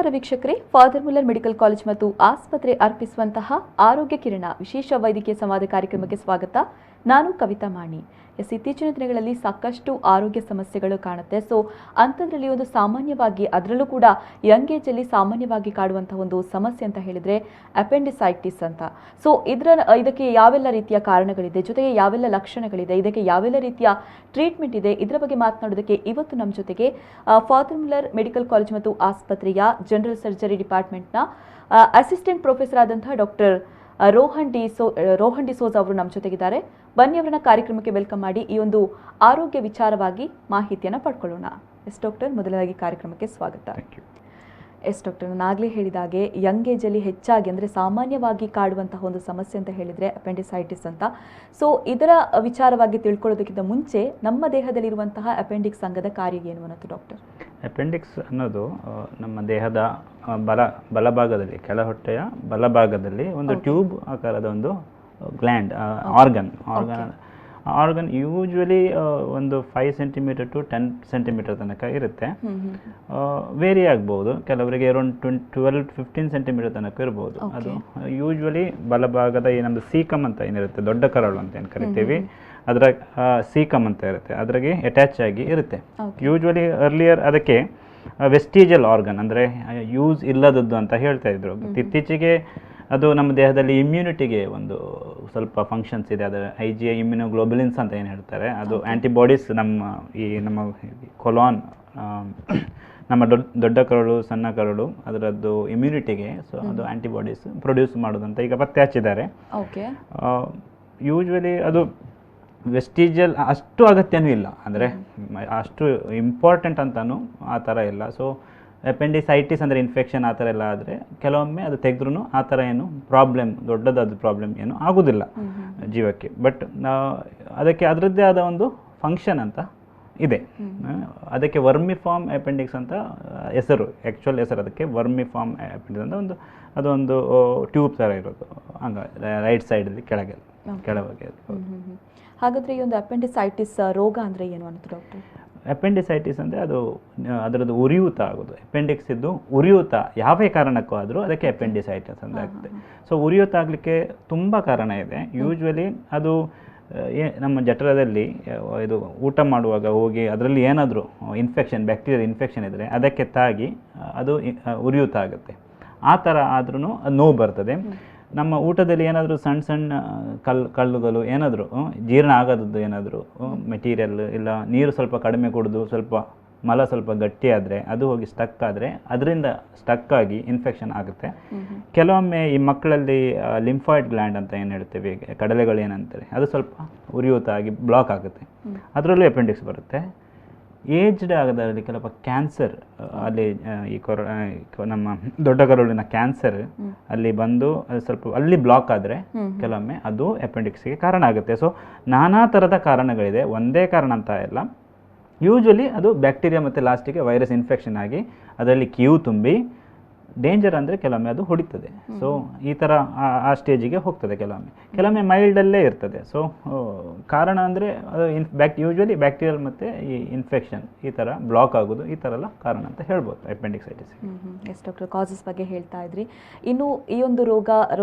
ನಮಸ್ಕಾರ ವೀಕ್ಷಕರೇ, father Muller medical college ಮತ್ತು ಆಸ್ಪತ್ರೆ ಅರ್ಪಿಸುವಂತಹ ಆರೋಗ್ಯ ಕಿರಣ ವಿಶೇಷ ವೈದ್ಯಕೀಯ ಸಂವಾದ ಕಾರ್ಯಕ್ರಮಕ್ಕೆ ಸ್ವಾಗತ. ನಾನು ಕವಿತಾ ಮಾಣಿ. ಇತ್ತೀಚಿನ ದಿನಗಳಲ್ಲಿ ಸಾಕಷ್ಟು ಆರೋಗ್ಯ ಸಮಸ್ಯೆಗಳು ಕಾಣುತ್ತೆ. ಸೊ ಅಂಥದ್ರಲ್ಲಿ ಒಂದು ಸಾಮಾನ್ಯವಾಗಿ, ಅದರಲ್ಲೂ ಕೂಡ ಯಂಗ್ ಏಜಲ್ಲಿ ಸಾಮಾನ್ಯವಾಗಿ ಕಾಡುವಂತಹ ಒಂದು ಸಮಸ್ಯೆ ಅಂತ ಹೇಳಿದರೆ ಅಪೆಂಡಿಸೈಟಿಸ್ ಅಂತ. ಸೊ ಇದಕ್ಕೆ ಯಾವೆಲ್ಲ ರೀತಿಯ ಕಾರಣಗಳಿದೆ, ಜೊತೆಗೆ ಯಾವೆಲ್ಲ ಲಕ್ಷಣಗಳಿದೆ, ಇದಕ್ಕೆ ಯಾವೆಲ್ಲ ರೀತಿಯ ಟ್ರೀಟ್ಮೆಂಟ್ ಇದೆ, ಇದರ ಬಗ್ಗೆ ಮಾತನಾಡೋದಕ್ಕೆ ಇವತ್ತು ನಮ್ಮ ಜೊತೆಗೆ ಫಾದರ್ ಮುಲ್ಲರ್ ಮೆಡಿಕಲ್ ಕಾಲೇಜ್ ಮತ್ತು ಆಸ್ಪತ್ರೆಯ ಜನರಲ್ ಸರ್ಜರಿ ಡಿಪಾರ್ಟ್ಮೆಂಟ್ನ ಅಸಿಸ್ಟೆಂಟ್ ಪ್ರೊಫೆಸರ್ ಆದಂತಹ ಡಾಕ್ಟರ್ ರೋಹನ್ ಡಿಸೋಜಾ ಅವರು ನಮ್ಮ ಜೊತೆಗಿದ್ದಾರೆ. ಬನ್ನಿ ಅವರನ್ನ ಕಾರ್ಯಕ್ರಮಕ್ಕೆ ವೆಲ್ಕಮ್ ಮಾಡಿ ಈ ಒಂದು ಆರೋಗ್ಯ ವಿಚಾರವಾಗಿ ಮಾಹಿತಿಯನ್ನು ಪಡ್ಕೊಳ್ಳೋಣ. ಎಸ್ ಡಾಕ್ಟರ್, ಮೊದಲನೇದಾಗಿ ಕಾರ್ಯಕ್ರಮಕ್ಕೆ ಸ್ವಾಗತ. ಎಸ್ ಡಾಕ್ಟರ್, ನಾನಾಗಲೇ ಹೇಳಿದಾಗೆ ಯಂಗ್ ಏಜಲ್ಲಿ ಹೆಚ್ಚಾಗಿ ಅಂದರೆ ಸಾಮಾನ್ಯವಾಗಿ ಕಾಡುವಂತಹ ಒಂದು ಸಮಸ್ಯೆ ಅಂತ ಹೇಳಿದರೆ ಅಪೆಂಡಿಸೈಟಿಸ್ ಅಂತ. ಸೊ ಇದರ ವಿಚಾರವಾಗಿ ತಿಳ್ಕೊಳ್ಳೋದಕ್ಕಿಂತ ಮುಂಚೆ ನಮ್ಮ ದೇಹದಲ್ಲಿರುವಂತಹ ಅಪೆಂಡಿಕ್ಸ್ ಅಂಗದ ಕಾರ್ಯ ಏನು ಅನ್ನೋದು ಡಾಕ್ಟರ್? ಅಪೆಂಡಿಕ್ಸ್ ಅನ್ನೋದು ನಮ್ಮ ದೇಹದ ಬಲಭಾಗದಲ್ಲಿ, ಕೆಳಹೊಟ್ಟೆಯ ಬಲಭಾಗದಲ್ಲಿ ಒಂದು ಟ್ಯೂಬ್ ಆಕಾರದ ಒಂದು ಗ್ಲ್ಯಾಂಡ್, ಆರ್ಗನ್ ಯೂಶ್ವಲಿ ಒಂದು 5 ಸೆಂಟಿಮೀಟರ್ ಟು 10 ಸೆಂಟಿಮೀಟರ್ ತನಕ ಇರುತ್ತೆ. ವೇರಿ ಆಗ್ಬೋದು, ಕೆಲವರಿಗೆ ಅರೌಂಡ್ 12-15 ಸೆಂಟಿಮೀಟರ್ ತನಕ ಇರ್ಬೋದು. ಅದು ಯೂಶ್ವಲಿ ಬಲಭಾಗದ ನಮ್ಮದು ಸೀಕಮ್ ಅಂತ ಏನಿರುತ್ತೆ, ದೊಡ್ಡ ಕರಳು ಅಂತ ಏನು ಕರಿತೀವಿ, ಅದರ ಸೀಕಮ್ ಅಂತ ಇರುತ್ತೆ, ಅದ್ರಾಗೆ ಅಟ್ಯಾಚ್ ಆಗಿ ಇರುತ್ತೆ. ಯೂಶ್ವಲಿ ಅರ್ಲಿಯರ್ ಅದಕ್ಕೆ ವೆಸ್ಟಿಜಲ್ ಆರ್ಗನ್ ಅಂದರೆ ಯೂಸ್ ಇಲ್ಲದದ್ದು ಅಂತ ಹೇಳ್ತಾ ಇದ್ರು. ಇತ್ತೀಚೆಗೆ ಅದು ನಮ್ಮ ದೇಹದಲ್ಲಿ ಇಮ್ಯುನಿಟಿಗೆ ಒಂದು ಸ್ವಲ್ಪ ಫಂಕ್ಷನ್ಸ್ ಇದೆ. ಅದು IgA ಇಮ್ಯುನೋಗ್ಲೋಬುಲಿನ್ಸ್ ಅಂತ ಏನು ಹೇಳ್ತಾರೆ, ಅದು ಆ್ಯಂಟಿಬಾಡೀಸ್ ನಮ್ಮ ಕೊಲಾನ್, ನಮ್ಮ ದೊಡ್ಡ ಕರಳು, ಸಣ್ಣ ಕರಳು, ಅದರದ್ದು ಇಮ್ಯುನಿಟಿಗೆ ಸೊ ಅದು ಆ್ಯಂಟಿಬಾಡೀಸ್ ಪ್ರೊಡ್ಯೂಸ್ ಮಾಡೋದಂತ ಈಗ ಪತ್ತೆ ಹಚ್ಚಿದ್ದಾರೆ. ಯೂಶ್ವಲಿ ಅದು ವೆಸ್ಟಿಜಲ್ ಅಷ್ಟು ಅಗತ್ಯನೂ ಇಲ್ಲ, ಅಂದರೆ ಅಷ್ಟು ಇಂಪಾರ್ಟೆಂಟ್ ಅಂತಲೂ ಆ ಥರ ಇಲ್ಲ. ಸೊ ಅಪೆಂಡಿಸೈಟಿಸ್ ಅಂದರೆ ಇನ್ಫೆಕ್ಷನ್ ಆ ಥರ ಎಲ್ಲ ಆದರೆ ಕೆಲವೊಮ್ಮೆ ಅದು ತೆಗೆದ್ರೂ ಆ ಥರ ಏನು ಪ್ರಾಬ್ಲಮ್, ದೊಡ್ಡದಾದ ಪ್ರಾಬ್ಲಮ್ ಏನು ಆಗೋದಿಲ್ಲ ಜೀವಕ್ಕೆ. ಬಟ್ ಅದಕ್ಕೆ ಅದರದ್ದೇ ಆದ ಒಂದು ಫಂಕ್ಷನ್ ಅಂತ ಇದೆ. ಅದಕ್ಕೆ ವರ್ಮಿಫಾರ್ಮ್ ಅಪೆಂಡಿಕ್ಸ್ ಅಂತ ಹೆಸರು, ಆ್ಯಕ್ಚುಯಲ್ ಹೆಸರು ಅದಕ್ಕೆ ವರ್ಮಿಫಾರ್ಮ್ ಅಪೆಂಡಿಕ್ಸ್ ಅಂತ ಅದೊಂದು ಟ್ಯೂಬ್ ಥರ ಇರೋದು, ಹಂಗೆ ರೈಟ್ ಸೈಡಲ್ಲಿ ಕೆಳಗೆ. ಹಾಗಾದರೆ ಈ ಒಂದು ಅಪೆಂಡಿಸೈಟಿಸ್ ರೋಗ ಅಂದರೆ ಏನು ಅಂತ ಡಾಕ್ಟರ್? ಅಪೆಂಡಿಸೈಟಿಸ್ ಅಂದರೆ ಅದರದ್ದು ಉರಿಯೂತ ಆಗೋದು. ಅಪೆಂಡಿಕ್ಸ್ ಇದ್ದು ಉರಿಯೂತ ಯಾವ ಕಾರಣಕ್ಕೂ ಆದರೂ ಅದಕ್ಕೆ ಅಪೆಂಡಿಸೈಟಿಸ್ ಅಂತ ಆಗ್ತದೆ. ಸೊ ಉರಿಯೂತ ಆಗಲಿಕ್ಕೆ ತುಂಬ ಕಾರಣ ಇದೆ. ಯೂಶ್ವಲಿ ಅದು ನಮ್ಮ ಜಠರದಲ್ಲಿ ಇದು ಊಟ ಮಾಡುವಾಗ ಹೋಗಿ ಅದರಲ್ಲಿ ಏನಾದರೂ ಇನ್ಫೆಕ್ಷನ್, ಬ್ಯಾಕ್ಟೀರಿಯಲ್ ಇನ್ಫೆಕ್ಷನ್ ಇದ್ದರೆ ಅದಕ್ಕೆ ತಾಗಿ ಅದು ಉರಿಯೂತ ಆಗುತ್ತೆ. ಆ ಥರ ಆದ್ರೂ ನೋವು ಬರ್ತದೆ. ನಮ್ಮ ಊಟದಲ್ಲಿ ಏನಾದರೂ ಸಣ್ಣ ಕಲ್ಲುಗಳು ಏನಾದರೂ ಜೀರ್ಣ ಆಗೋದದ್ದು ಏನಾದರೂ ಮೆಟೀರಿಯಲ್ ಇಲ್ಲ, ನೀರು ಸ್ವಲ್ಪ ಕಡಿಮೆ ಕುಡಿದು ಸ್ವಲ್ಪ ಮಲ ಸ್ವಲ್ಪ ಗಟ್ಟಿಯಾದರೆ ಅದು ಹೋಗಿ ಸ್ಟಕ್ ಆದರೆ ಅದರಿಂದ ಸ್ಟಕ್ ಆಗಿ ಇನ್ಫೆಕ್ಷನ್ ಆಗುತ್ತೆ. ಕೆಲವೊಮ್ಮೆ ಈ ಮಕ್ಕಳಲ್ಲಿ ಲಿಂಫಾಯ್ಡ್ ಗ್ಲ್ಯಾಂಡ್ ಅಂತ ಏನು ಹೇಳ್ತೇವೆ, ಕಡಲೆಗಳು ಏನಂತಾರೆ, ಅದು ಸ್ವಲ್ಪ ಉರಿಯೂತ ಆಗಿ ಬ್ಲಾಕ್ ಆಗುತ್ತೆ, ಅದರಲ್ಲೂ ಅಪೆಂಡಿಕ್ಸ್ ಬರುತ್ತೆ. ಏಜ್ಡ್ ಆಗೋದ್ರಲ್ಲಿ ಕೆಲವು ಕ್ಯಾನ್ಸರ್, ಅಲ್ಲಿ ಈ ನಮ್ಮ ದೊಡ್ಡ ಕರುಳಿನ ಕ್ಯಾನ್ಸರ್ ಅಲ್ಲಿ ಬಂದು ಸ್ವಲ್ಪ ಅಲ್ಲಿ ಬ್ಲಾಕ್ ಆದರೆ ಕೆಲವೊಮ್ಮೆ ಅದು ಅಪೆಂಡಿಕ್ಸ್ಗೆ ಕಾರಣ ಆಗುತ್ತೆ. ಸೊ ನಾನಾ ಥರದ ಕಾರಣಗಳಿದೆ, ಒಂದೇ ಕಾರಣ ಅಂತ ಇಲ್ಲ. ಯೂಶ್ವಲಿ ಅದು ಬ್ಯಾಕ್ಟೀರಿಯಾ ಮತ್ತು ಲಾಸ್ಟಿಗೆ ವೈರಸ್ ಇನ್ಫೆಕ್ಷನ್ ಆಗಿ ಅದರಲ್ಲಿ ಕ್ಯೂ ತುಂಬಿ ಡೇಂಜರ್ ಅಂದರೆ ಕೆಲವೊಮ್ಮೆ ಅದು ಹೊಡಿತದೆ. ಸೊ ಈ ಥರ ಆ ಸ್ಟೇಜಿಗೆ ಹೋಗ್ತದೆ. ಕೆಲವೊಮ್ಮೆ ಮೈಲ್ಡಲ್ಲೇ ಇರ್ತದೆ. ಸೊ ಕಾರಣ ಅಂದರೆ ಅದು ಯೂಶ್ವಲಿ ಬ್ಯಾಕ್ಟೀರಿಯಲ್ ಮತ್ತು ಈ ಇನ್ಫೆಕ್ಷನ್ ಈ ಥರ ಬ್ಲಾಕ್ ಆಗೋದು, ಈ ಥರ ಎಲ್ಲ ಕಾರಣ ಅಂತ ಹೇಳ್ಬೋದು ಅಪೆಂಡಿಸೈಟಿಸ್. ಎಸ್ ಡಾಕ್ಟರ್, ಕಾಸಸ್ ಬಗ್ಗೆ ಹೇಳ್ತಾ ಇದ್ರಿ. ಇನ್ನು ಈ ಒಂದು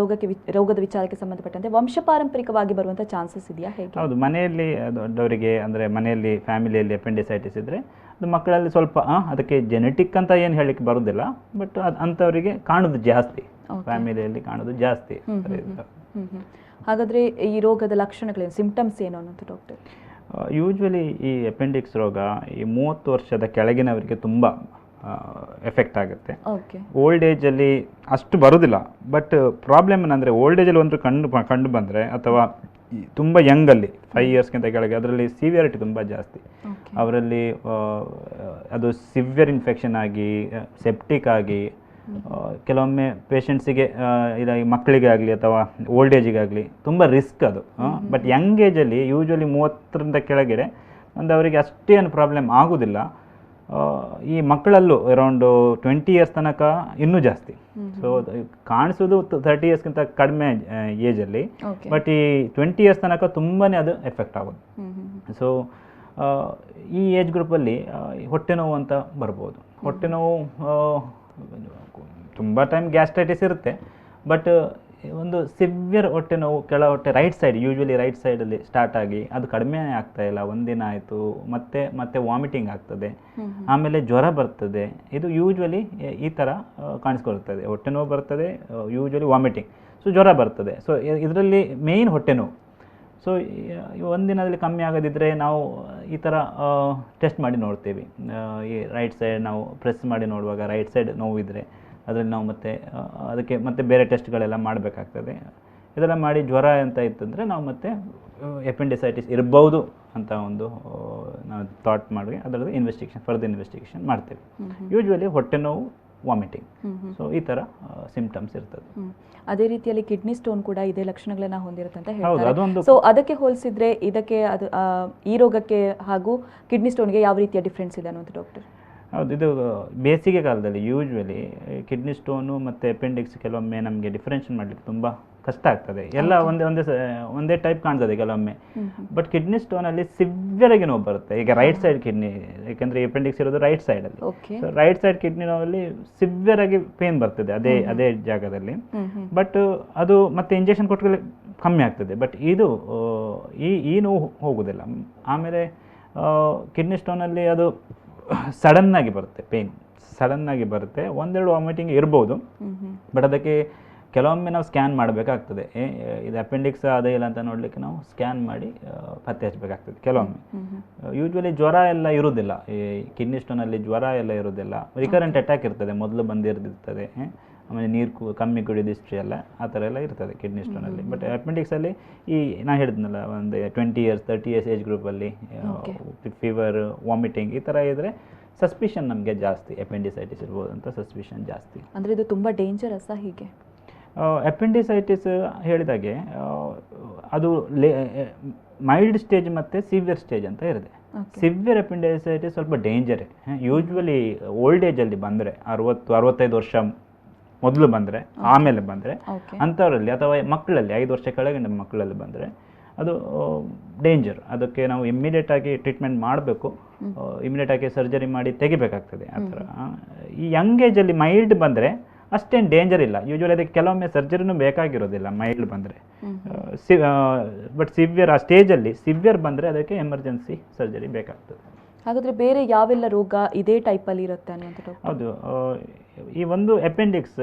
ರೋಗದ ವಿಚಾರಕ್ಕೆ ಸಂಬಂಧಪಟ್ಟಂತೆ ವಂಶಪಾರಂಪರಿಕವಾಗಿ ಬರುವಂಥ ಚಾನ್ಸಸ್ ಇದೆಯಾ, ಹೇಗೆ? ಹೌದು, ಮನೆಯಲ್ಲಿ ದೊಡ್ಡವರಿಗೆ ಅಂದರೆ ಮನೆಯಲ್ಲಿ ಫ್ಯಾಮಿಲಿಯಲ್ಲಿ ಅಪೆಂಡಿಸೈಟಿಸ್ ಇದ್ದರೆ ಅದು ಮಕ್ಕಳಲ್ಲಿ ಸ್ವಲ್ಪ ಅದಕ್ಕೆ ಜೆನೆಟಿಕ್ ಅಂತ ಏನು ಹೇಳಲಿಕ್ಕೆ ಬರೋದಿಲ್ಲ, ಬಟ್ ಅಂಥವರಿಗೆ ಕಾಣೋದು ಜಾಸ್ತಿ, ಫ್ಯಾಮಿಲಿಯಲ್ಲಿ ಕಾಣೋದು ಜಾಸ್ತಿ. ಹಾಗಾದರೆ ಈ ರೋಗದ ಲಕ್ಷಣಗಳೇನು, ಸಿಂಪ್ಟಮ್ಸ್ ಏನು ಅನ್ನೋದು ಡಾಕ್ಟರ್? ಯೂಶ್ವಲಿ ಈ ಅಪೆಂಡಿಕ್ಸ್ ರೋಗ ಈ 30 ವರ್ಷದ ಕೆಳಗಿನವರಿಗೆ ತುಂಬ ಎಫೆಕ್ಟ್ ಆಗುತ್ತೆ. ಓಲ್ಡ್ ಏಜಲ್ಲಿ ಅಷ್ಟು ಬರೋದಿಲ್ಲ. ಬಟ್ ಪ್ರಾಬ್ಲಮ್ ಏನಂದರೆ ಓಲ್ಡ್ ಏಜಲ್ಲಿ ಒಂದು ಕಂಡು ಬಂದರೆ ಅಥವಾ ತುಂಬ ಯಂಗಲ್ಲಿ 5 ಇಯರ್ಸ್ಗಿಂತ ಕೆಳಗೆ ಅದರಲ್ಲಿ ಸಿವಿಯರಿಟಿ ತುಂಬ ಜಾಸ್ತಿ. ಅವರಲ್ಲಿ ಅದು ಸಿವಿಯರ್ ಇನ್ಫೆಕ್ಷನ್ ಆಗಿ ಸೆಪ್ಟಿಕ್ ಆಗಿ ಕೆಲವೊಮ್ಮೆ ಪೇಷಂಟ್ಸಿಗೆ ಇಲ್ಲ, ಮಕ್ಕಳಿಗೆ ಆಗಲಿ ಅಥವಾ ಓಲ್ಡ್ ಏಜಿಗಾಗಲಿ ತುಂಬ ರಿಸ್ಕ್ ಅದು. ಬಟ್ ಯಂಗ್ ಏಜಲ್ಲಿ ಯೂಶ್ವಲಿ 30ರಿಂದ ಕೆಳಗಡೆ ಒಂದು ಅವರಿಗೆ ಅಷ್ಟೇನು ಪ್ರಾಬ್ಲಮ್ ಆಗೋದಿಲ್ಲ. ಈ ಮಕ್ಕಳಲ್ಲೂ ಅರೌಂಡ್ 20 ಇಯರ್ಸ್ ತನಕ ಇನ್ನೂ ಜಾಸ್ತಿ. ಸೊ ಕಾಣಿಸೋದು 30 ಇಯರ್ಸ್ಗಿಂತ ಕಡಿಮೆ ಏಜಲ್ಲಿ, ಬಟ್ ಈ 20 ಇಯರ್ಸ್ ತನಕ ತುಂಬಾ ಅದು ಎಫೆಕ್ಟ್ ಆಗೋದು. ಸೊ ಈ ಏಜ್ ಗ್ರೂಪಲ್ಲಿ ಹೊಟ್ಟೆ ನೋವು ಅಂತ ಬರ್ಬೋದು. ಹೊಟ್ಟೆ ನೋವು ತುಂಬ ಟೈಮ್ ಗ್ಯಾಸ್ಟ್ರೈಟಿಸ್ ಇರುತ್ತೆ, ಬಟ್ ಒಂದು ಸಿವಿಯರ್ ಹೊಟ್ಟೆ ನೋವು ಕೆಳ ಹೊಟ್ಟೆ ರೈಟ್ ಸೈಡ್, ಯೂಶ್ವಲಿ ರೈಟ್ ಸೈಡಲ್ಲಿ ಸ್ಟಾರ್ಟ್ ಆಗಿ ಅದು ಕಡಿಮೆ ಆಗ್ತಾ ಇಲ್ಲ, ಒಂದಿನ ಆಯಿತು, ಮತ್ತೆ ವಾಮಿಟಿಂಗ್ ಆಗ್ತದೆ, ಆಮೇಲೆ ಜ್ವರ ಬರ್ತದೆ. ಇದು ಯೂಶ್ವಲಿ ಈ ಥರ ಕಾಣಿಸ್ಕೊಳ್ತದೆ. ಹೊಟ್ಟೆ ನೋವು ಬರ್ತದೆ, ಯೂಶ್ವಲಿ ವಾಮಿಟಿಂಗ್, ಸೊ ಜ್ವರ ಬರ್ತದೆ. ಸೊ ಇದರಲ್ಲಿ ಮೇಯ್ನ್ ಹೊಟ್ಟೆ ನೋವು. ಸೊ ಒಂದಿನದಲ್ಲಿ ಕಮ್ಮಿ ಆಗದಿದ್ದರೆ ನಾವು ಈ ಥರ ಟೆಸ್ಟ್ ಮಾಡಿ ನೋಡ್ತೀವಿ. ಈ ರೈಟ್ ಸೈಡ್ ನಾವು ಪ್ರೆಸ್ ಮಾಡಿ ನೋಡುವಾಗ ರೈಟ್ ಸೈಡ್ ನೋವಿದ್ದರೆ ಅದರಲ್ಲಿ ನಾವು ಅದಕ್ಕೆ ಮತ್ತೆ ಬೇರೆ ಟೆಸ್ಟ್ಗಳೆಲ್ಲ ಮಾಡಬೇಕಾಗ್ತದೆ. ಇದೆಲ್ಲ ಮಾಡಿ ಜ್ವರ ಅಂತ ಇತ್ತಂದರೆ ನಾವು ಮತ್ತೆ ಎಪೆಂಡಿಸೈಟಿಸ್ ಇರ್ಬೋದು ಅಂತ ಒಂದು ನಾವು ಥಾಟ್ ಮಾಡಿ ಅದರದ್ದು ಫರ್ದರ್ ಇನ್ವೆಸ್ಟಿಗೇಷನ್ ಮಾಡ್ತೇವೆ. ಯೂಶ್ವಲಿ ಹೊಟ್ಟೆ ನೋವು, ವಾಮಿಟಿಂಗ್, ಸೊ ಈ ಥರ ಸಿಂಪ್ಟಮ್ಸ್ ಇರ್ತದೆ. ಅದೇ ರೀತಿಯಲ್ಲಿ ಕಿಡ್ನಿ ಸ್ಟೋನ್ ಕೂಡ ಇದೇ ಲಕ್ಷಣಗಳನ್ನ ಹೊಂದಿರುತ್ತೆ ಅಂತ ಹೌದು, ಹೇಳ್ತಾರೆ. ಅದೊಂದು ಸೊ ಅದಕ್ಕೆ ಹೋಲಿಸಿದ್ರೆ ಇದಕ್ಕೆ ಈ ರೋಗಕ್ಕೆ ಹಾಗೂ ಕಿಡ್ನಿ ಸ್ಟೋನ್ಗೆ ಯಾವ ರೀತಿಯ ಡಿಫ್ರೆನ್ಸ್ ಇದೆ ಅನ್ನೋದು ಡಾಕ್ಟರ್? ಹೌದು, ಇದು ಬೇಸಿಗೆ ಕಾಲದಲ್ಲಿ ಯೂಶ್ವಲಿ ಕಿಡ್ನಿ ಸ್ಟೋನು ಮತ್ತು ಅಪೆಂಡಿಕ್ಸ್ ಕೆಲವೊಮ್ಮೆ ನಮಗೆ ಡಿಫ್ರೆನ್ಷಿಯೇಟ್ ಮಾಡಲಿಕ್ಕೆ ತುಂಬ ಕಷ್ಟ ಆಗ್ತದೆ. ಎಲ್ಲ ಒಂದೇ ಟೈಪ್ ಕಾಣ್ತದೆ ಕೆಲವೊಮ್ಮೆ. ಬಟ್ ಕಿಡ್ನಿ ಸ್ಟೋನಲ್ಲಿ ಸಿವಿಯರ್ ಆಗಿ ನೋವು ಬರುತ್ತೆ. ಈಗ ರೈಟ್ ಸೈಡ್ ಕಿಡ್ನಿ, ಯಾಕೆಂದರೆ ಅಪೆಂಡಿಕ್ಸ್ ಇರೋದು ರೈಟ್ ಸೈಡಲ್ಲಿ, ಸೊ ರೈಟ್ ಸೈಡ್ ಕಿಡ್ನಿ ನೋವಲ್ಲಿ ಸಿವಿಯರ್ ಆಗಿ ಪೇನ್ ಬರ್ತದೆ ಅದೇ ಜಾಗದಲ್ಲಿ. ಬಟ್ ಅದು ಮತ್ತೆ ಇಂಜೆಕ್ಷನ್ ಕೊಟ್ಟರೆ ಕಮ್ಮಿ ಆಗ್ತದೆ. ಬಟ್ ಇದು ಈ ನೋವು ಹೋಗೋದಿಲ್ಲ. ಆಮೇಲೆ ಕಿಡ್ನಿ ಸ್ಟೋನಲ್ಲಿ ಅದು ಸಡನ್ನಾಗಿ ಬರುತ್ತೆ, ಪೇನ್ ಸಡನ್ನಾಗಿ ಬರುತ್ತೆ. ಒಂದೆರಡು ವಾಮಿಟಿಂಗ್ ಇರ್ಬೋದು, ಬಟ್ ಅದಕ್ಕೆ ಕೆಲವೊಮ್ಮೆ ನಾವು ಸ್ಕ್ಯಾನ್ ಮಾಡಬೇಕಾಗ್ತದೆ. ಇದು ಅಪೆಂಡಿಕ್ಸ್ ಅದೇ ಇಲ್ಲ ಅಂತ ನೋಡಲಿಕ್ಕೆ ನಾವು ಸ್ಕ್ಯಾನ್ ಮಾಡಿ ಪತ್ತೆ ಹಚ್ಚಬೇಕಾಗ್ತದೆ ಕೆಲವೊಮ್ಮೆ. ಯೂಶ್ವಲಿ ಜ್ವರ ಎಲ್ಲ ಇರೋದಿಲ್ಲ, ಈ ಕಿಡ್ನಿ ಸ್ಟೋನಲ್ಲಿ ಜ್ವರ ಎಲ್ಲ ಇರೋದಿಲ್ಲ. ರಿಕರೆಂಟ್ ಅಟ್ಯಾಕ್ ಇರ್ತದೆ, ಮೊದಲು ಬಂದಿರ್ತದೆ. ಆಮೇಲೆ ನೀರು ಕಮ್ಮಿ ಕುಡಿಯೋದು ಹಿಸ್ಟ್ರಿ ಎಲ್ಲ ಆ ಥರ ಎಲ್ಲ ಇರ್ತದೆ ಕಿಡ್ನಿ ಸ್ಟೋನಲ್ಲಿ. ಬಟ್ ಅಪೆಂಡಿಕ್ಸಲ್ಲಿ ನಾನು ಹೇಳಿದ್ನಲ್ಲ, ಒಂದು 20 years 30 years ಏಜ್ ಗ್ರೂಪಲ್ಲಿ ಫೀವರ್, ವಾಮಿಟಿಂಗ್ ಈ ಥರ ಇದ್ದರೆ ಸಸ್ಪಿಷನ್ ನಮಗೆ ಜಾಸ್ತಿ ಅಪೆಂಡಿಸೈಟಿಸ್ ಇರ್ಬೋದು ಅಂತ ಸಸ್ಪಿಷನ್ ಜಾಸ್ತಿ. ಅಂದರೆ ಇದು ತುಂಬ ಡೇಂಜರಸ್ಸಾ ಹೀಗೆ? ಅಪೆಂಡಿಸೈಟಿಸ್ ಹೇಳಿದಾಗೆ ಅದು ಮೈಲ್ಡ್ ಸ್ಟೇಜ್ ಮತ್ತು ಸಿವಿಯರ್ ಸ್ಟೇಜ್ ಅಂತ ಇರುತ್ತೆ. ಸಿವಿಯರ್ ಅಪೆಂಡಿಸೈಟಿಸ್ ಸ್ವಲ್ಪ ಡೇಂಜರೇ. ಯೂಶ್ವಲಿ ಓಲ್ಡ್ ಏಜಲ್ಲಿ ಬಂದರೆ 60-65 ವರ್ಷ ಮೊದಲು ಬಂದರೆ, ಆಮೇಲೆ ಬಂದರೆ ಅಂಥವರಲ್ಲಿ ಅಥವಾ ಮಕ್ಕಳಲ್ಲಿ 5 ವರ್ಷ ಕೆಳಗಿನ ಮಕ್ಕಳಲ್ಲಿ ಬಂದರೆ ಅದು ಡೇಂಜರ್. ಅದಕ್ಕೆ ನಾವು ಇಮ್ಮಿಡಿಯೇಟಾಗಿ ಟ್ರೀಟ್ಮೆಂಟ್ ಮಾಡಬೇಕು, ಇಮ್ಮಿಡಿಯೇಟಾಗಿ ಸರ್ಜರಿ ಮಾಡಿ ತೆಗಿಬೇಕಾಗ್ತದೆ ಆ ಥರ. ಈ ಯಂಗ್ ಏಜಲ್ಲಿ ಮೈಲ್ಡ್ ಬಂದರೆ ಅಷ್ಟೇನು ಡೇಂಜರ್ ಇಲ್ಲ. ಯೂಶ್ವಲಿ ಅದಕ್ಕೆ ಕೆಲವೊಮ್ಮೆ ಸರ್ಜರಿನೂ ಬೇಕಾಗಿರೋದಿಲ್ಲ ಮೈಲ್ಡ್ ಬಂದರೆ. ಬಟ್ ಸಿವಿಯರ್ ಆ ಸ್ಟೇಜಲ್ಲಿ ಸಿವಿಯರ್ ಬಂದರೆ ಅದಕ್ಕೆ ಎಮರ್ಜೆನ್ಸಿ ಸರ್ಜರಿ ಬೇಕಾಗ್ತದೆ. ಹಾಗಾದರೆ ಬೇರೆ ಯಾವೆಲ್ಲ ರೋಗ ಇದೇ ಟೈಪಲ್ಲಿ ಇರುತ್ತೆ ಅನ್ನೋದು? ಹೌದು, ಈ ಒಂದು ಅಪೆಂಡಿಕ್ಸ್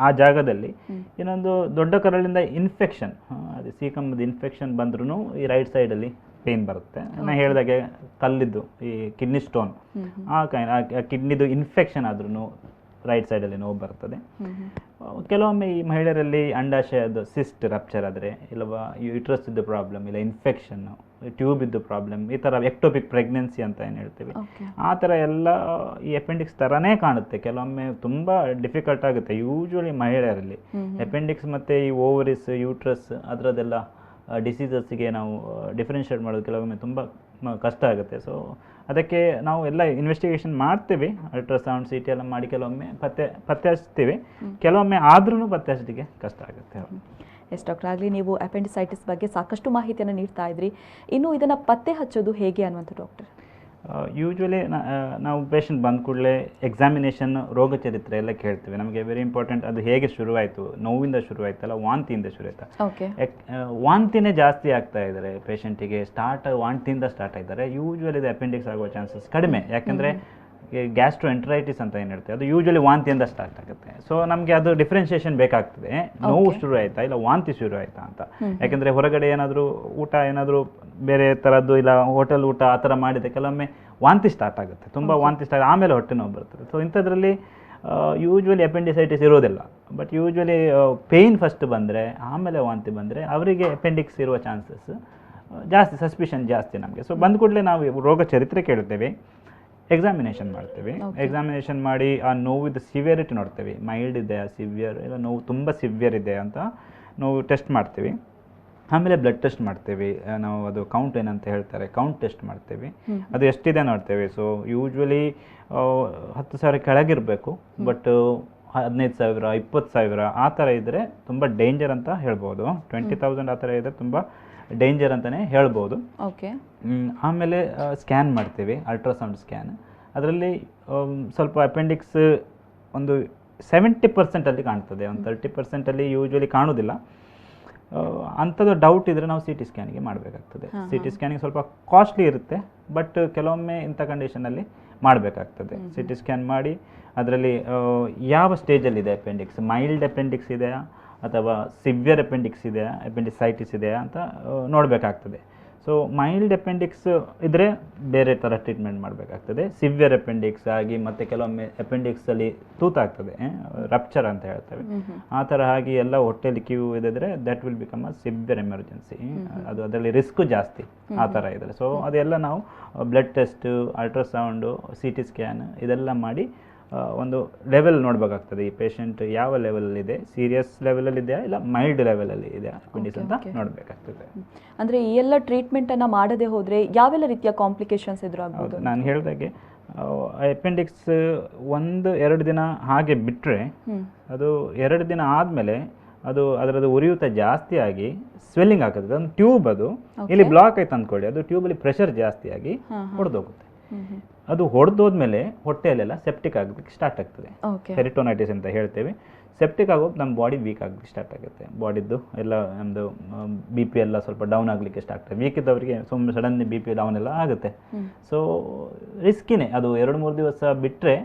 ಆ ಜಾಗದಲ್ಲಿ ಇನ್ನೊಂದು ದೊಡ್ಡ ಕರಳಿಂದ ಇನ್ಫೆಕ್ಷನ್, ಅದು ಸೀಕಂಬದ ಇನ್ಫೆಕ್ಷನ್ ಬಂದ್ರೂ ಈ ರೈಟ್ ಸೈಡಲ್ಲಿ ಪೇನ್ ಬರುತ್ತೆ. ನಾನು ಹೇಳಿದಾಗೆ ಕಲ್ಲಿದ್ದು ಈ ಕಿಡ್ನಿ ಸ್ಟೋನ್, ಆ ಕಿಡ್ನಿದು ಇನ್ಫೆಕ್ಷನ್ ಆದ್ರೂ ರೈಟ್ ಸೈಡಲ್ಲಿ ನೋವು ಬರ್ತದೆ. ಕೆಲವೊಮ್ಮೆ ಈ ಮಹಿಳೆಯರಲ್ಲಿ ಅಂಡಾಶಯದ ಸಿಸ್ಟ್ ರಪ್ಚರ್ ಆದರೆ, ಇಲ್ಲವಾ ಯೂಟ್ರಸ್ ಇದ್ದು ಪ್ರಾಬ್ಲಮ್, ಇಲ್ಲ ಇನ್ಫೆಕ್ಷನ್ನು, ಟ್ಯೂಬ್ ಇದ್ದು ಪ್ರಾಬ್ಲಮ್, ಈ ಥರ ಎಕ್ಟೋಪಿಕ್ ಪ್ರೆಗ್ನೆನ್ಸಿ ಅಂತ ಏನು ಹೇಳ್ತೀವಿ, ಆ ಥರ ಎಲ್ಲ ಈ ಅಪೆಂಡಿಕ್ಸ್ ಥರನೇ ಕಾಣುತ್ತೆ. ಕೆಲವೊಮ್ಮೆ ತುಂಬ ಡಿಫಿಕಲ್ಟ್ ಆಗುತ್ತೆ ಯೂಶ್ವಲಿ ಮಹಿಳೆಯರಲ್ಲಿ. ಅಪೆಂಡಿಕ್ಸ್ ಮತ್ತು ಈ ಓವರಿಸ್, ಯೂಟ್ರಸ್ ಅದರದ್ದೆಲ್ಲ ಡಿಸೀಸಸ್ಗೆ ನಾವು ಡಿಫ್ರೆನ್ಷಿಯೇಟ್ ಮಾಡೋದು ಕೆಲವೊಮ್ಮೆ ತುಂಬ ಕಷ್ಟ ಆಗುತ್ತೆ. ಸೊ ಅದಕ್ಕೆ ನಾವು ಎಲ್ಲ ಇನ್ವೆಸ್ಟಿಗೇಷನ್ ಮಾಡ್ತೀವಿ, ಅಲ್ಟ್ರಾಸೌಂಡ್, CT ಎಲ್ಲ ಮಾಡಿ ಕೆಲವೊಮ್ಮೆ ಪತ್ತೆ ಹಚ್ತೀವಿ. ಕೆಲವೊಮ್ಮೆ ಆದ್ರೂ ಪತ್ತೆ ಹಚ್ಚಲಿಕ್ಕೆ ಕಷ್ಟ ಆಗುತ್ತೆ. ಎಸ್ ಡಾಕ್ಟರ್, ಆಗಲಿ ನೀವು ಅಪೆಂಡಿಸೈಟಿಸ್ ಬಗ್ಗೆ ಸಾಕಷ್ಟು ಮಾಹಿತಿಯನ್ನು ನೀಡ್ತಾ ಇದ್ರಿ. ಇನ್ನು ಇದನ್ನು ಪತ್ತೆ ಹಚ್ಚೋದು ಹೇಗೆ ಅನ್ನುವಂಥ ಡಾಕ್ಟರ್? ಯೂಶ್ವಲಿ ನಾವು ಪೇಷಂಟ್ ಬಂದ ಕೂಡಲೇ ಎಕ್ಸಾಮಿನೇಷನ್, ರೋಗ ಚರಿತ್ರೆ ಎಲ್ಲ ಕೇಳ್ತೀವಿ. ನಮಗೆ ವೆರಿ ಇಂಪಾರ್ಟೆಂಟ್, ಅದು ಹೇಗೆ ಶುರುವಾಯಿತು, ನೋವಿಂದ ಶುರುವಾಯ್ತಲ್ಲ, ವಾಂತಿಯಿಂದ ಶುರುವಾಯ್ತಾ? ವಾಂತಿನೇ ಜಾಸ್ತಿ ಆಗ್ತಾ ಇದ್ದಾರೆ ಪೇಷಂಟಿಗೆ, ವಾಂತಿಯಿಂದ ಸ್ಟಾರ್ಟ್ ಆಗಿದ್ದಾರೆ. ಯೂಶ್ವಲಿ ಇದು ಅಪೆಂಡಿಕ್ಸ್ ಆಗುವ ಚಾನ್ಸಸ್ ಕಡಿಮೆ, ಯಾಕೆಂದರೆ ಗ್ಯಾಸ್ಟ್ರೋ ಎಂಟ್ರೈಟಿಸ್ ಅಂತ ಏನು ಹೇಳ್ತೀವಿ ಅದು ಯೂಶ್ವಲಿ ವಾಂತಿಯಿಂದ ಸ್ಟಾರ್ಟ್ ಆಗುತ್ತೆ. ಸೊ ನಮಗೆ ಅದು ಡಿಫ್ರೆನ್ಷಿಯೇಷನ್ ಬೇಕಾಗ್ತದೆ, ನೋವು ಶುರು ಆಯಿತಾ ಇಲ್ಲ ವಾಂತಿ ಶುರು ಆಯಿತಾ ಅಂತ. ಯಾಕೆಂದರೆ ಹೊರಗಡೆ ಏನಾದರೂ ಊಟ ಏನಾದರೂ ಬೇರೆ ಥರದ್ದು ಇಲ್ಲ ಹೋಟೆಲ್ ಊಟ ಆ ಥರ ಮಾಡಿದರೆ ಕೆಲವೊಮ್ಮೆ ವಾಂತಿ ಸ್ಟಾರ್ಟ್ ಆಗುತ್ತೆ, ತುಂಬ ವಾಂತಿ ಸ್ಟಾರ್ಟ್ ಆಮೇಲೆ ಹೊಟ್ಟೆ ನೋವು ಬರ್ತದೆ. ಸೊ ಇಂಥದ್ರಲ್ಲಿ ಯೂಶ್ವಲಿ ಅಪೆಂಡಿಸೈಟಿಸ್ ಇರೋದಿಲ್ಲ. ಬಟ್ ಯೂಶ್ವಲಿ ಪೇಯ್ನ್ ಫಸ್ಟ್ ಬಂದರೆ ಆಮೇಲೆ ವಾಂತಿ ಬಂದರೆ ಅವರಿಗೆ ಅಪೆಂಡಿಕ್ಸ್ ಇರುವ ಚಾನ್ಸಸ್ ಜಾಸ್ತಿ, ಸಸ್ಪಿಷನ್ ಜಾಸ್ತಿ ನಮಗೆ. ಸೊ ಬಂದ ಕೂಡಲೇ ನಾವು ರೋಗ ಚರಿತ್ರೆ ಕೇಳ್ತೇವೆ, ಎಕ್ಸಾಮಿನೇಷನ್ ಮಾಡ್ತೀವಿ. ಎಕ್ಸಾಮಿನೇಷನ್ ಮಾಡಿ ಆ ನೋವಿದ ಸಿವಿಯರಿಟಿ ನೋಡ್ತೀವಿ, ಮೈಲ್ಡ್ ಇದೆಯಾ, ಸಿವಿಯರ್ ಇಲ್ಲ ನೋವು ತುಂಬ ಸಿವಿಯರ್ ಇದೆ ಅಂತ ನೋವು ಟೆಸ್ಟ್ ಮಾಡ್ತೀವಿ. ಆಮೇಲೆ ಬ್ಲಡ್ ಟೆಸ್ಟ್ ಮಾಡ್ತೀವಿ ನಾವು, ಅದು ಕೌಂಟ್ ಏನಂತ ಹೇಳ್ತಾರೆ, ಕೌಂಟ್ ಟೆಸ್ಟ್ ಮಾಡ್ತೀವಿ, ಅದು ಎಷ್ಟಿದೆ ನೋಡ್ತೇವೆ. ಸೊ ಯೂಶ್ವಲಿ 10,000 ಕೆಳಗಿರಬೇಕು, ಬಟ್ 15,000 20,000 ಆ ಥರ ಇದ್ದರೆ ತುಂಬ ಡೇಂಜರ್ ಅಂತ ಹೇಳ್ಬೋದು. 20,000 ಆ ಥರ ಇದ್ದರೆ ತುಂಬ ಡೇಂಜರ್ ಅಂತಲೇ ಹೇಳ್ಬೋದು. ಆಮೇಲೆ ಸ್ಕ್ಯಾನ್ ಮಾಡ್ತೀವಿ, ಅಲ್ಟ್ರಾಸೌಂಡ್ ಸ್ಕ್ಯಾನ್. ಅದರಲ್ಲಿ ಸ್ವಲ್ಪ ಅಪೆಂಡಿಕ್ಸ್ ಒಂದು 70% ಕಾಣ್ತದೆ, ಒಂದು 30% ಯೂಶ್ವಲಿ ಕಾಣೋದಿಲ್ಲ. ಅಂಥದ್ದು ಡೌಟ್ ಇದ್ದರೆ ನಾವು ಸಿ ಟಿ ಸ್ಕ್ಯಾನಿಗೆ ಮಾಡಬೇಕಾಗ್ತದೆ. ಸಿ ಟಿ ಸ್ಕ್ಯಾನಿಗೆ ಸ್ವಲ್ಪ ಕಾಸ್ಟ್ಲಿ ಇರುತ್ತೆ, ಬಟ್ ಕೆಲವೊಮ್ಮೆ ಇಂಥ ಕಂಡೀಷನಲ್ಲಿ ಮಾಡಬೇಕಾಗ್ತದೆ. ಸಿ ಟಿ ಸ್ಕ್ಯಾನ್ ಮಾಡಿ ಅದರಲ್ಲಿ ಯಾವ ಸ್ಟೇಜಲ್ಲಿದೆ ಅಪೆಂಡಿಕ್ಸ್, ಮೈಲ್ಡ್ ಅಪೆಂಡಿಕ್ಸ್ ಇದೆಯಾ ಅಥವಾ ಸಿವಿಯರ್ ಅಪೆಂಡಿಕ್ಸ್ ಇದೆಯಾ, ಅಪೆಂಡಿಸೈಟಿಸ್ ಇದೆಯಾ ಅಂತ ನೋಡಬೇಕಾಗ್ತದೆ. ಸೊ ಮೈಲ್ಡ್ ಅಪೆಂಡಿಕ್ಸ್ ಇದ್ದರೆ ಬೇರೆ ಥರ ಟ್ರೀಟ್ಮೆಂಟ್ ಮಾಡಬೇಕಾಗ್ತದೆ. ಸಿವಿಯರ್ ಅಪೆಂಡಿಕ್ಸ್ ಆಗಿ ಮತ್ತು ಕೆಲವೊಮ್ಮೆ ಅಪೆಂಡಿಕ್ಸಲ್ಲಿ ತೂತಾಗ್ತದೆ, ರಪ್ಚರ್ ಅಂತ ಹೇಳ್ತೇವೆ, ಆ ಥರ ಆಗಿ ಎಲ್ಲ ಹೊಟ್ಟೆಲಿ ಕ್ಯೂ ಇದ್ದರೆ that will become a severe emergency. ಅದು ಅದರಲ್ಲಿ ರಿಸ್ಕು ಜಾಸ್ತಿ ಆ ಥರ ಇದ್ದರೆ. ಸೊ ಅದೆಲ್ಲ ನಾವು blood test, ultrasound, C T scan ಇದೆಲ್ಲ ಮಾಡಿ ಒಂದು ಲೆವೆಲ್ ನೋಡಬೇಕಾಗ್ತದೆ. ಈ ಪೇಷಂಟ್ ಯಾವ ಲೆವೆಲಲ್ಲಿದೆ, ಸೀರಿಯಸ್ ಲೆವೆಲಲ್ಲಿದೆಯಾ ಇಲ್ಲ ಮೈಲ್ಡ್ ಲೆವೆಲಲ್ಲಿ ಇದೆಯಾ ಅಪೆಂಡಿಕ್ಸ್ ಅಂತ ನೋಡಬೇಕಾಗ್ತದೆ. ಅಂದರೆ ಈ ಎಲ್ಲ ಟ್ರೀಟ್ಮೆಂಟನ್ನು ಮಾಡದೆ ಹೋದರೆ ಯಾವೆಲ್ಲ ರೀತಿಯ ಕಾಂಪ್ಲಿಕೇಶನ್ಸ್ ಎದುರಾಗ್ಬೋದು? ನಾನು ಹೇಳಿದಾಗೆ ಅಪೆಂಡಿಕ್ಸ್ 1-2 ದಿನ ಹಾಗೆ ಬಿಟ್ಟರೆ ಅದು 2 ದಿನ ಆದಮೇಲೆ ಅದರದ್ದು ಉರಿಯೂತ ಜಾಸ್ತಿ ಆಗಿ ಸ್ವೆಲ್ಲಿಂಗ್ ಆಗ್ತದೆ. ಒಂದು ಟ್ಯೂಬ್ ಅದು ಇಲ್ಲಿ ಬ್ಲಾಕ್ ಆಯ್ತು ಅಂದ್ಕೊಳ್ಳಿ, ಅದು ಟ್ಯೂಬಲ್ಲಿ ಪ್ರೆಷರ್ ಜಾಸ್ತಿ ಆಗಿ ಹೊಡೆದೋಗುತ್ತೆ. ಅದು ಹೊಡೆದೋದ್ಮೇಲೆ ಹೊಟ್ಟೆಯಲ್ಲೆಲ್ಲ ಸೆಪ್ಟಿಕ್ ಆಗಲಿಕ್ಕೆ ಸ್ಟಾರ್ಟ್ ಆಗ್ತದೆ. ಪೆರಿಟೋನೈಟಿಸ್ ಅಂತ ಹೇಳ್ತೇವೆ. ಸೆಪ್ಟಿಕ್ ಆಗೋದು ನಮ್ಮ ಬಾಡಿ ವೀಕ್ ಆಗಲಿಕ್ಕೆ ಸ್ಟಾರ್ಟ್ ಆಗುತ್ತೆ. ಬಾಡಿದ್ದು ಎಲ್ಲ ನಮ್ಮದು ಬಿ ಪಿ ಎಲ್ಲ ಸ್ವಲ್ಪ ಡೌನ್ ಆಗಲಿಕ್ಕೆ ಸ್ಟಾರ್ಟ್ ಆಗುತ್ತೆ. ವೀಕ್ ಇದ್ದವರಿಗೆ ಸುಮ್ಮನೆ ಸಡನ್ಲಿ ಬಿ ಪಿ ಡೌನ್ ಎಲ್ಲ ಆಗುತ್ತೆ. ಸೊ ರಿಸ್ಕಿನೇ ಅದು. 2-3 ದಿವಸ ಬಿಟ್ಟರೆ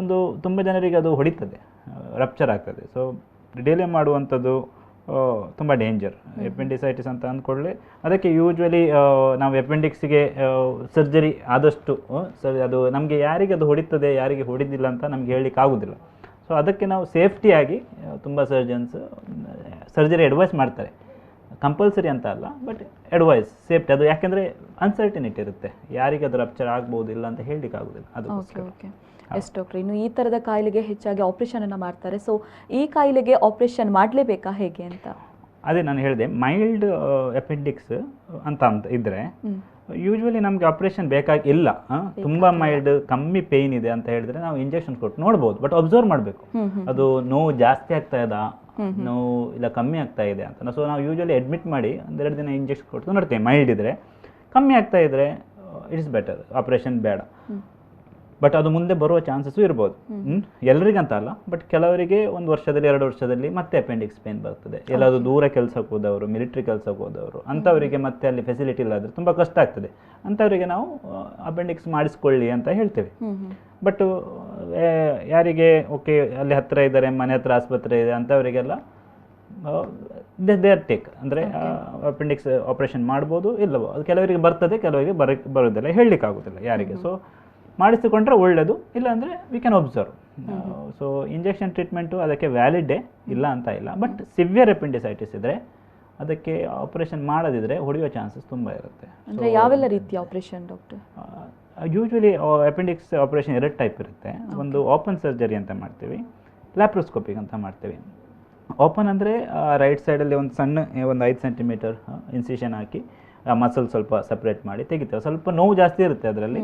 ಒಂದು ತುಂಬ ಜನರಿಗೆ ಅದು ಹೊಡಿತದೆ, ರಪ್ಚರ್ ಆಗ್ತದೆ. ಸೊ ಡಿಲೇ ಮಾಡುವಂಥದ್ದು ತುಂಬ ಡೇಂಜರ್. ಎಪೆಂಡಿಸೈಟಿಸ್ ಅಂತ ಅಂದ್ಕೊಳ್ಳಿ, ಅದಕ್ಕೆ ಯೂಶ್ವಲಿ ನಾವು ಎಪೆಂಡಿಕ್ಸಿಗೆ ಸರ್ಜರಿ ಆದಷ್ಟು ಅದು ನಮಗೆ ಯಾರಿಗೆ ಅದು ಹೊಡಿತದೆ ಯಾರಿಗೆ ಹೊಡಿದಿಲ್ಲ ಅಂತ ನಮ್ಗೆ ಹೇಳಲಿಕ್ಕೆ ಆಗೋದಿಲ್ಲ. ಸೊ ಅದಕ್ಕೆ ನಾವು ಸೇಫ್ಟಿಯಾಗಿ ತುಂಬ ಸರ್ಜನ್ಸ್ ಸರ್ಜರಿ ಅಡ್ವೈಸ್ ಮಾಡ್ತಾರೆ. ಕಂಪಲ್ಸರಿ ಅಂತ ಅಲ್ಲ, ಬಟ್ ಅಡ್ವೈಸ್ ಸೇಫ್ಟಿ. ಅದು ಯಾಕೆಂದರೆ ಅನ್ಸರ್ಟಿನಿಟಿ ಇರುತ್ತೆ, ಯಾರಿಗೆ ಅದು ರಪ್ಚರ್ ಆಗ್ಬೋದು ಇಲ್ಲ ಅಂತ ಹೇಳಲಿಕ್ಕೆ ಆಗೋದಿಲ್ಲ. ಅದಕ್ಕೋಸ್ಕರ. ಎಸ್ ಡಾಕ್ಟ್ರೆ, ಇನ್ನು ಈ ಥರದ ಕಾಯಿಲೆಗೆ ಹೆಚ್ಚಾಗಿ ಆಪ್ರೇಷನನ್ನು ಮಾಡ್ತಾರೆ. ಸೊ ಈ ಕಾಯಿಲೆಗೆ ಆಪ್ರೇಷನ್ ಮಾಡಲೇಬೇಕಾ ಹೇಗೆ ಅಂತ? ಅದೇ ನಾನು ಹೇಳಿದೆ, ಮೈಲ್ಡ್ ಅಪೆಂಡಿಕ್ಸ್ ಅಂತ ಇದ್ದರೆ ಯೂಶ್ವಲಿ ನಮಗೆ ಆಪ್ರೇಷನ್ ಬೇಕಾಗಿಲ್ಲ. ತುಂಬ ಮೈಲ್ಡ್ ಕಮ್ಮಿ ಪೇಯ್ನ್ ಇದೆ ಅಂತ ಹೇಳಿದ್ರೆ ನಾವು ಇಂಜೆಕ್ಷನ್ ಕೊಟ್ಟು ನೋಡ್ಬೋದು, ಬಟ್ ಅಬ್ಸರ್ವ್ ಮಾಡಬೇಕು ಅದು ನೋವು ಜಾಸ್ತಿ ಆಗ್ತಾ ಇದಾ, ನೋವು ಇಲ್ಲ ಕಮ್ಮಿ ಆಗ್ತಾ ಇದೆ ಅಂತ. ಸೊ ನಾವು ಯೂಶ್ವಲಿ ಅಡ್ಮಿಟ್ ಮಾಡಿ 1-2 ದಿನ ಇಂಜೆಕ್ಷನ್ ಕೊಟ್ಟು ನೋಡ್ತೇವೆ. ಮೈಲ್ಡ್ ಇದ್ದರೆ, ಕಮ್ಮಿ ಆಗ್ತಾ ಇದ್ದರೆ ಇಟ್ಸ್ ಬೆಟರ್, ಆಪ್ರೇಷನ್ ಬೇಡ. ಬಟ್ ಅದು ಮುಂದೆ ಬರುವ ಚಾನ್ಸಸ್ಸು ಇರ್ಬೋದು. ಎಲ್ಲರಿಗಂತ ಅಲ್ಲ, ಬಟ್ ಕೆಲವರಿಗೆ 1 ವರ್ಷದಲ್ಲಿ 2 ವರ್ಷದಲ್ಲಿ ಮತ್ತೆ ಅಪೆಂಡಿಕ್ಸ್ ಪೇನ್ ಬರ್ತದೆ. ಎಲ್ಲಾದರೂ ದೂರ ಕೆಲಸಕ್ಕೆ ಹೋದವರು, ಮಿಲಿಟ್ರಿ ಕೆಲಸಕ್ಕೆ ಹೋದವರು, ಅಂಥವರಿಗೆ ಮತ್ತೆ ಅಲ್ಲಿ ಫೆಸಿಲಿಟಿ ಇಲ್ಲಾದರೆ ತುಂಬ ಕಷ್ಟ ಆಗ್ತದೆ. ಅಂಥವರಿಗೆ ನಾವು ಅಪೆಂಡಿಕ್ಸ್ ಮಾಡಿಸ್ಕೊಳ್ಳಿ ಅಂತ ಹೇಳ್ತೇವೆ. ಬಟ್ ಯಾರಿಗೆ ಓಕೆ ಅಲ್ಲಿ ಹತ್ತಿರ ಇದ್ದಾರೆ, ಮನೆ ಹತ್ರ ಆಸ್ಪತ್ರೆ ಇದೆ, ಅಂಥವರಿಗೆಲ್ಲ ದೇ ಆರ್ ಟೇಕ್ ಅಂದರೆ ಅಪೆಂಡಿಕ್ಸ್ ಆಪ್ರೇಷನ್ ಮಾಡ್ಬೋದು, ಇಲ್ಲವೋ. ಅದು ಕೆಲವರಿಗೆ ಬರ್ತದೆ, ಕೆಲವರಿಗೆ ಬರೋದಿಲ್ಲ, ಹೇಳಲಿಕ್ಕೆ ಆಗೋದಿಲ್ಲ ಯಾರಿಗೆ. ಸೊ ಮಾಡಿಸಿಕೊಂಡ್ರೆ ಒಳ್ಳೆಯದು, ಇಲ್ಲಾಂದರೆ we can observe. So injection treatment ಅದಕ್ಕೆ ವ್ಯಾಲಿಡೇ ಇಲ್ಲ ಅಂತ ಇಲ್ಲ. ಬಟ್ ಸಿವಿಯರ್ ಅಪೆಂಡಿಸೈಟಿಸ್ ಇದ್ದರೆ ಅದಕ್ಕೆ ಆಪ್ರೇಷನ್ ಮಾಡದಿದ್ದರೆ ಹೊಡೆಯುವ ಚಾನ್ಸಸ್ ತುಂಬ ಇರುತ್ತೆ. ಅಂದರೆ ಯಾವೆಲ್ಲ ರೀತಿಯ operation doctor? Usually appendix operation 2 type ಇರುತ್ತೆ. ಒಂದು ಓಪನ್ ಸರ್ಜರಿ ಅಂತ ಮಾಡ್ತೀವಿ, ಲ್ಯಾಪ್ರೋಸ್ಕೋಪಿಕ್ ಅಂತ ಮಾಡ್ತೀವಿ. ಓಪನ್ ಅಂದರೆ ರೈಟ್ ಸೈಡಲ್ಲಿ ಒಂದು ಸಣ್ಣ 5 ಸೆಂಟಿಮೀಟರ್ ಇನ್ಸಿಷನ್ ಹಾಕಿ ಮಸಲ್ ಸ್ವಲ್ಪ ಸಪ್ರೇಟ್ ಮಾಡಿ ತೆಗಿತೇವೆ. ಸ್ವಲ್ಪ ನೋವು ಜಾಸ್ತಿ ಇರುತ್ತೆ ಅದರಲ್ಲಿ,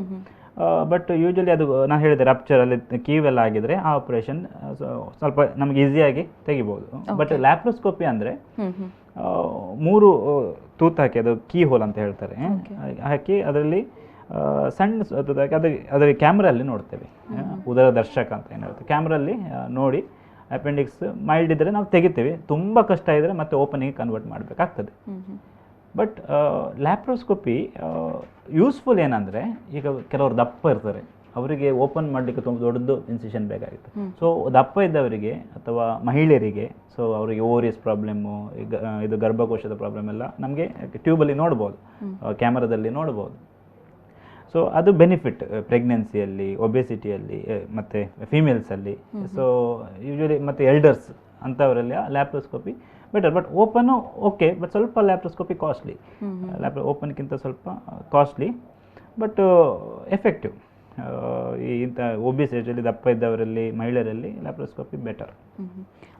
ಬಟ್ ಯೂಶ್ವಲಿ ಅದು ನಾನು ಹೇಳಿದೆ ರಪ್ಚರಲ್ಲಿ ಕೀವೆಲ್ಲ ಆಗಿದ್ರೆ ಆ ಆಪ್ರೇಷನ್ ಸ್ವಲ್ಪ ನಮ್ಗೆ ಈಸಿಯಾಗಿ ತೆಗಿಬೋದು. ಬಟ್ ಲ್ಯಾಪ್ರೋಸ್ಕೋಪಿ ಅಂದರೆ 3 ತೂತು ಹಾಕಿ, ಅದು ಕೀ ಹೋಲ್ ಅಂತ ಹೇಳ್ತಾರೆ, ಹಾಕಿ ಅದರಲ್ಲಿ ಸಣ್ಣ ಅದರ ಕ್ಯಾಮ್ರಲ್ಲಿ ನೋಡ್ತೇವೆ. ಉದರ ದರ್ಶಕ ಅಂತ ಏನು ಹೇಳ್ತೇವೆ, ಕ್ಯಾಮ್ರಲ್ಲಿ ನೋಡಿ ಅಪೆಂಡಿಕ್ಸ್ ಮೈಲ್ಡ್ ಇದ್ದರೆ ನಾವು ತೆಗಿತೇವೆ, ತುಂಬ ಕಷ್ಟ ಇದ್ದರೆ ಮತ್ತೆ ಓಪನಿಗೆ ಕನ್ವರ್ಟ್ ಮಾಡಬೇಕಾಗ್ತದೆ. ಬಟ್ ಲ್ಯಾಪ್ರೋಸ್ಕೋಪಿ ಯೂಸ್ಫುಲ್ ಏನಂದರೆ, ಈಗ ಕೆಲವರು ದಪ್ಪ ಇರ್ತಾರೆ, ಅವರಿಗೆ ಓಪನ್ ಮಾಡಲಿಕ್ಕೆ ತುಂಬ ದೊಡ್ಡದು ಇನ್ಸಿಷನ್ ಬೇಕಾಗುತ್ತೆ. ಸೊ ದಪ್ಪ ಇದ್ದವರಿಗೆ ಅಥವಾ ಮಹಿಳೆಯರಿಗೆ, ಸೊ ಅವರಿಗೆ ಓರಿಯಸ್ ಪ್ರಾಬ್ಲಮ್ಮು, ಇದು ಗರ್ಭಕೋಶದ ಪ್ರಾಬ್ಲಮ್ ಎಲ್ಲ ನಮಗೆ ಟ್ಯೂಬಲ್ಲಿ ನೋಡ್ಬೋದು, ಕ್ಯಾಮರಾದಲ್ಲಿ ನೋಡ್ಬೋದು. ಸೊ ಅದು ಬೆನಿಫಿಟ್ ಪ್ರೆಗ್ನೆನ್ಸಿಯಲ್ಲಿ, ಒಬೆಸಿಟಿಯಲ್ಲಿ ಮತ್ತು ಫೀಮೇಲ್ಸಲ್ಲಿ. ಸೊ ಯೂಶ್ವಲಿ ಮತ್ತು ಎಲ್ಡರ್ಸ್ ಅಂಥವರಲ್ಲಿ laparoscopy better. But open okay, but ಸ್ವಲ್ಪ ಲ್ಯಾಪ್ರೋಸ್ಕೋಪಿ ಕಾಸ್ಟ್ಲಿ. ಓಪನ್ಗಿಂತ ಸ್ವಲ್ಪ ಕಾಸ್ಟ್ಲಿ, ಬಟ್ ಎಫೆಕ್ಟಿವ್. ಇಂಥ ಒಬಿಸಿಟಿಯಲ್ಲಿ ದಪ್ಪ ಇದ್ದವರಲ್ಲಿ, ಮಹಿಳೆಯರಲ್ಲಿ ಲ್ಯಾಪ್ರೋಸ್ಕೋಪಿ ಬೆಟರ್.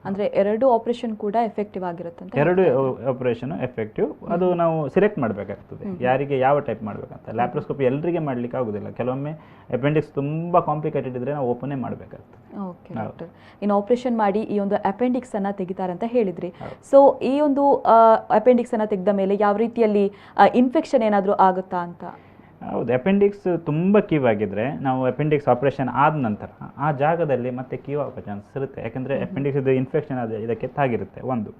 ಅಂದರೆ 2 ಆಪರೇಷನ್ ಕೂಡ ಎಫೆಕ್ಟಿವ್ ಆಗಿರುತ್ತೆ ಅಂತ? 2 ಆಪರೇಷನ್ ಎಫೆಕ್ಟಿವ್. ಅದು ನಾವು ಸಿಲೆಕ್ಟ್ ಮಾಡಬೇಕಾಗ್ತದೆ ಯಾರಿಗೆ ಯಾವ ಟೈಪ್ ಮಾಡಬೇಕಂತ. ಲ್ಯಾಪ್ರೋಸ್ಕೋಪಿ ಎಲ್ಲರಿಗೆ ಮಾಡಲಿಕ್ಕೆ ಆಗೋದಿಲ್ಲ. ಕೆಲವೊಮ್ಮೆ ಅಪೆಂಡಿಕ್ಸ್ ತುಂಬ ಕಾಂಪ್ಲಿಕೇಟೆಡ್ ಇದ್ದರೆ ನಾವು ಓಪನೇ ಮಾಡಬೇಕಾಗ್ತದೆ. ಓಕೆ ಡಾಕ್ಟರ್, ಇನ್ನು ಆಪರೇಷನ್ ಮಾಡಿ ಈ ಒಂದು ಅಪೆಂಡಿಕ್ಸನ್ನು ತೆಗಿತಾರೆ ಅಂತ ಹೇಳಿದ್ರಿ. ಸೊ ಈ ಒಂದು ಅಪೆಂಡಿಕ್ಸನ್ನು ತೆಗೆದ ಮೇಲೆ ಯಾವ ರೀತಿಯಲ್ಲಿ ಇನ್ಫೆಕ್ಷನ್ ಏನಾದರೂ ಆಗುತ್ತಾ ಅಂತ? ಹೌದು, ಅಪೆಂಡಿಕ್ಸ್ ತುಂಬ ಕೀವಾಗಿದ್ದರೆ ನಾವು ಅಪೆಂಡಿಕ್ಸ್ ಆಪ್ರೇಷನ್ ಆದ ನಂತರ ಆ ಜಾಗದಲ್ಲಿ ಮತ್ತೆ ಕೀವ್ ಆಗೋ ಚಾನ್ಸಸ್ ಇರುತ್ತೆ. ಯಾಕೆಂದರೆ ಅಪೆಂಡಿಕ್ಸ್ ಇದು ಇನ್ಫೆಕ್ಷನ್ ಅದು ಇದಕ್ಕೆ ತಾಗಿರುತ್ತೆ. ಒಂದು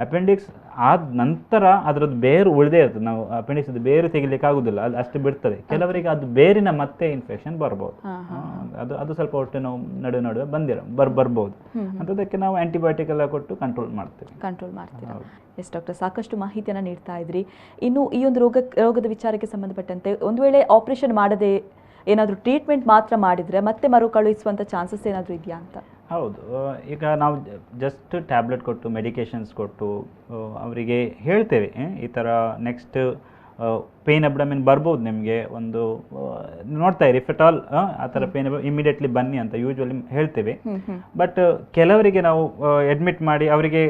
ಅಪೆಂಡಿಕ್ಸ್ ಆದ ನಂತರ ಅದರದ್ದು ಬೇರು ಉಳಿದೇ ಇರ್ತದೆ. ನಾವು ಅಪೆಂಡಿಕ್ಸ್ ಬೇರು ತೆಗಿಲಿಕ್ಕೆ ಆಗೋದಿಲ್ಲ, ಅದು ಅಷ್ಟು ಬಿಡ್ತದೆ. ಕೆಲವರಿಗೆ ಅದು ಬೇರಿನ ಮತ್ತೆ ಇನ್ಫೆಕ್ಷನ್ ಬರ್ಬೋದು. ಅದು ಸ್ವಲ್ಪ ಹೊಟ್ಟೆ ನೋವು ನಡುವೆ ಬರ್ಬೋದು. ಅಂಥದ್ದಕ್ಕೆ ನಾವು ಆ್ಯಂಟಿಬಯೋಟಿಕ್ ಎಲ್ಲ ಕೊಟ್ಟು ಕಂಟ್ರೋಲ್ ಮಾಡ್ತೀವಿ. ಎಸ್ ಡಾಕ್ಟರ್, ಸಾಕಷ್ಟು ಮಾಹಿತಿಯನ್ನು ನೀಡ್ತಾ ಇದ್ರಿ. ಇನ್ನು ಈ ಒಂದು ರೋಗದ ವಿಚಾರಕ್ಕೆ ಸಂಬಂಧಪಟ್ಟಂತೆ ಒಂದು ವೇಳೆ ಆಪರೇಷನ್ ಮಾಡದೆ ಏನಾದರೂ ಟ್ರೀಟ್ಮೆಂಟ್ ಮಾತ್ರ ಮಾಡಿದರೆ ಮತ್ತೆ ಮರುಕಳುಹಿಸುವಂಥ ಚಾನ್ಸಸ್ ಏನಾದರೂ ಇದೆಯಾ ಅಂತ? ಹೌದು, ಈಗ ನಾವು ಜಸ್ಟ್ ಟ್ಯಾಬ್ಲೆಟ್ ಕೊಟ್ಟು ಮೆಡಿಕೇಶನ್ಸ್ ಕೊಟ್ಟು ಅವರಿಗೆ ಹೇಳ್ತೇವೆ ಈ ಥರ ನೆಕ್ಸ್ಟ್ ಪೇನ್ ಅಬ್ಡಮಿನ್ ಬರ್ಬೋದು ನಿಮಗೆ, ಒಂದು ನೋಡ್ತಾ ಇರಿ, ಇಫ್ ಎಟ್ ಆಲ್ ಆ ಥರ ಪೇನ್ ಇಮಿಡಿಯೇಟ್ಲಿ ಬನ್ನಿ ಅಂತ ಯೂಶ್ವಲಿ ಹೇಳ್ತೇವೆ. ಬಟ್ ಕೆಲವರಿಗೆ ನಾವು ಅಡ್ಮಿಟ್ ಮಾಡಿ ಅವರಿಗೆ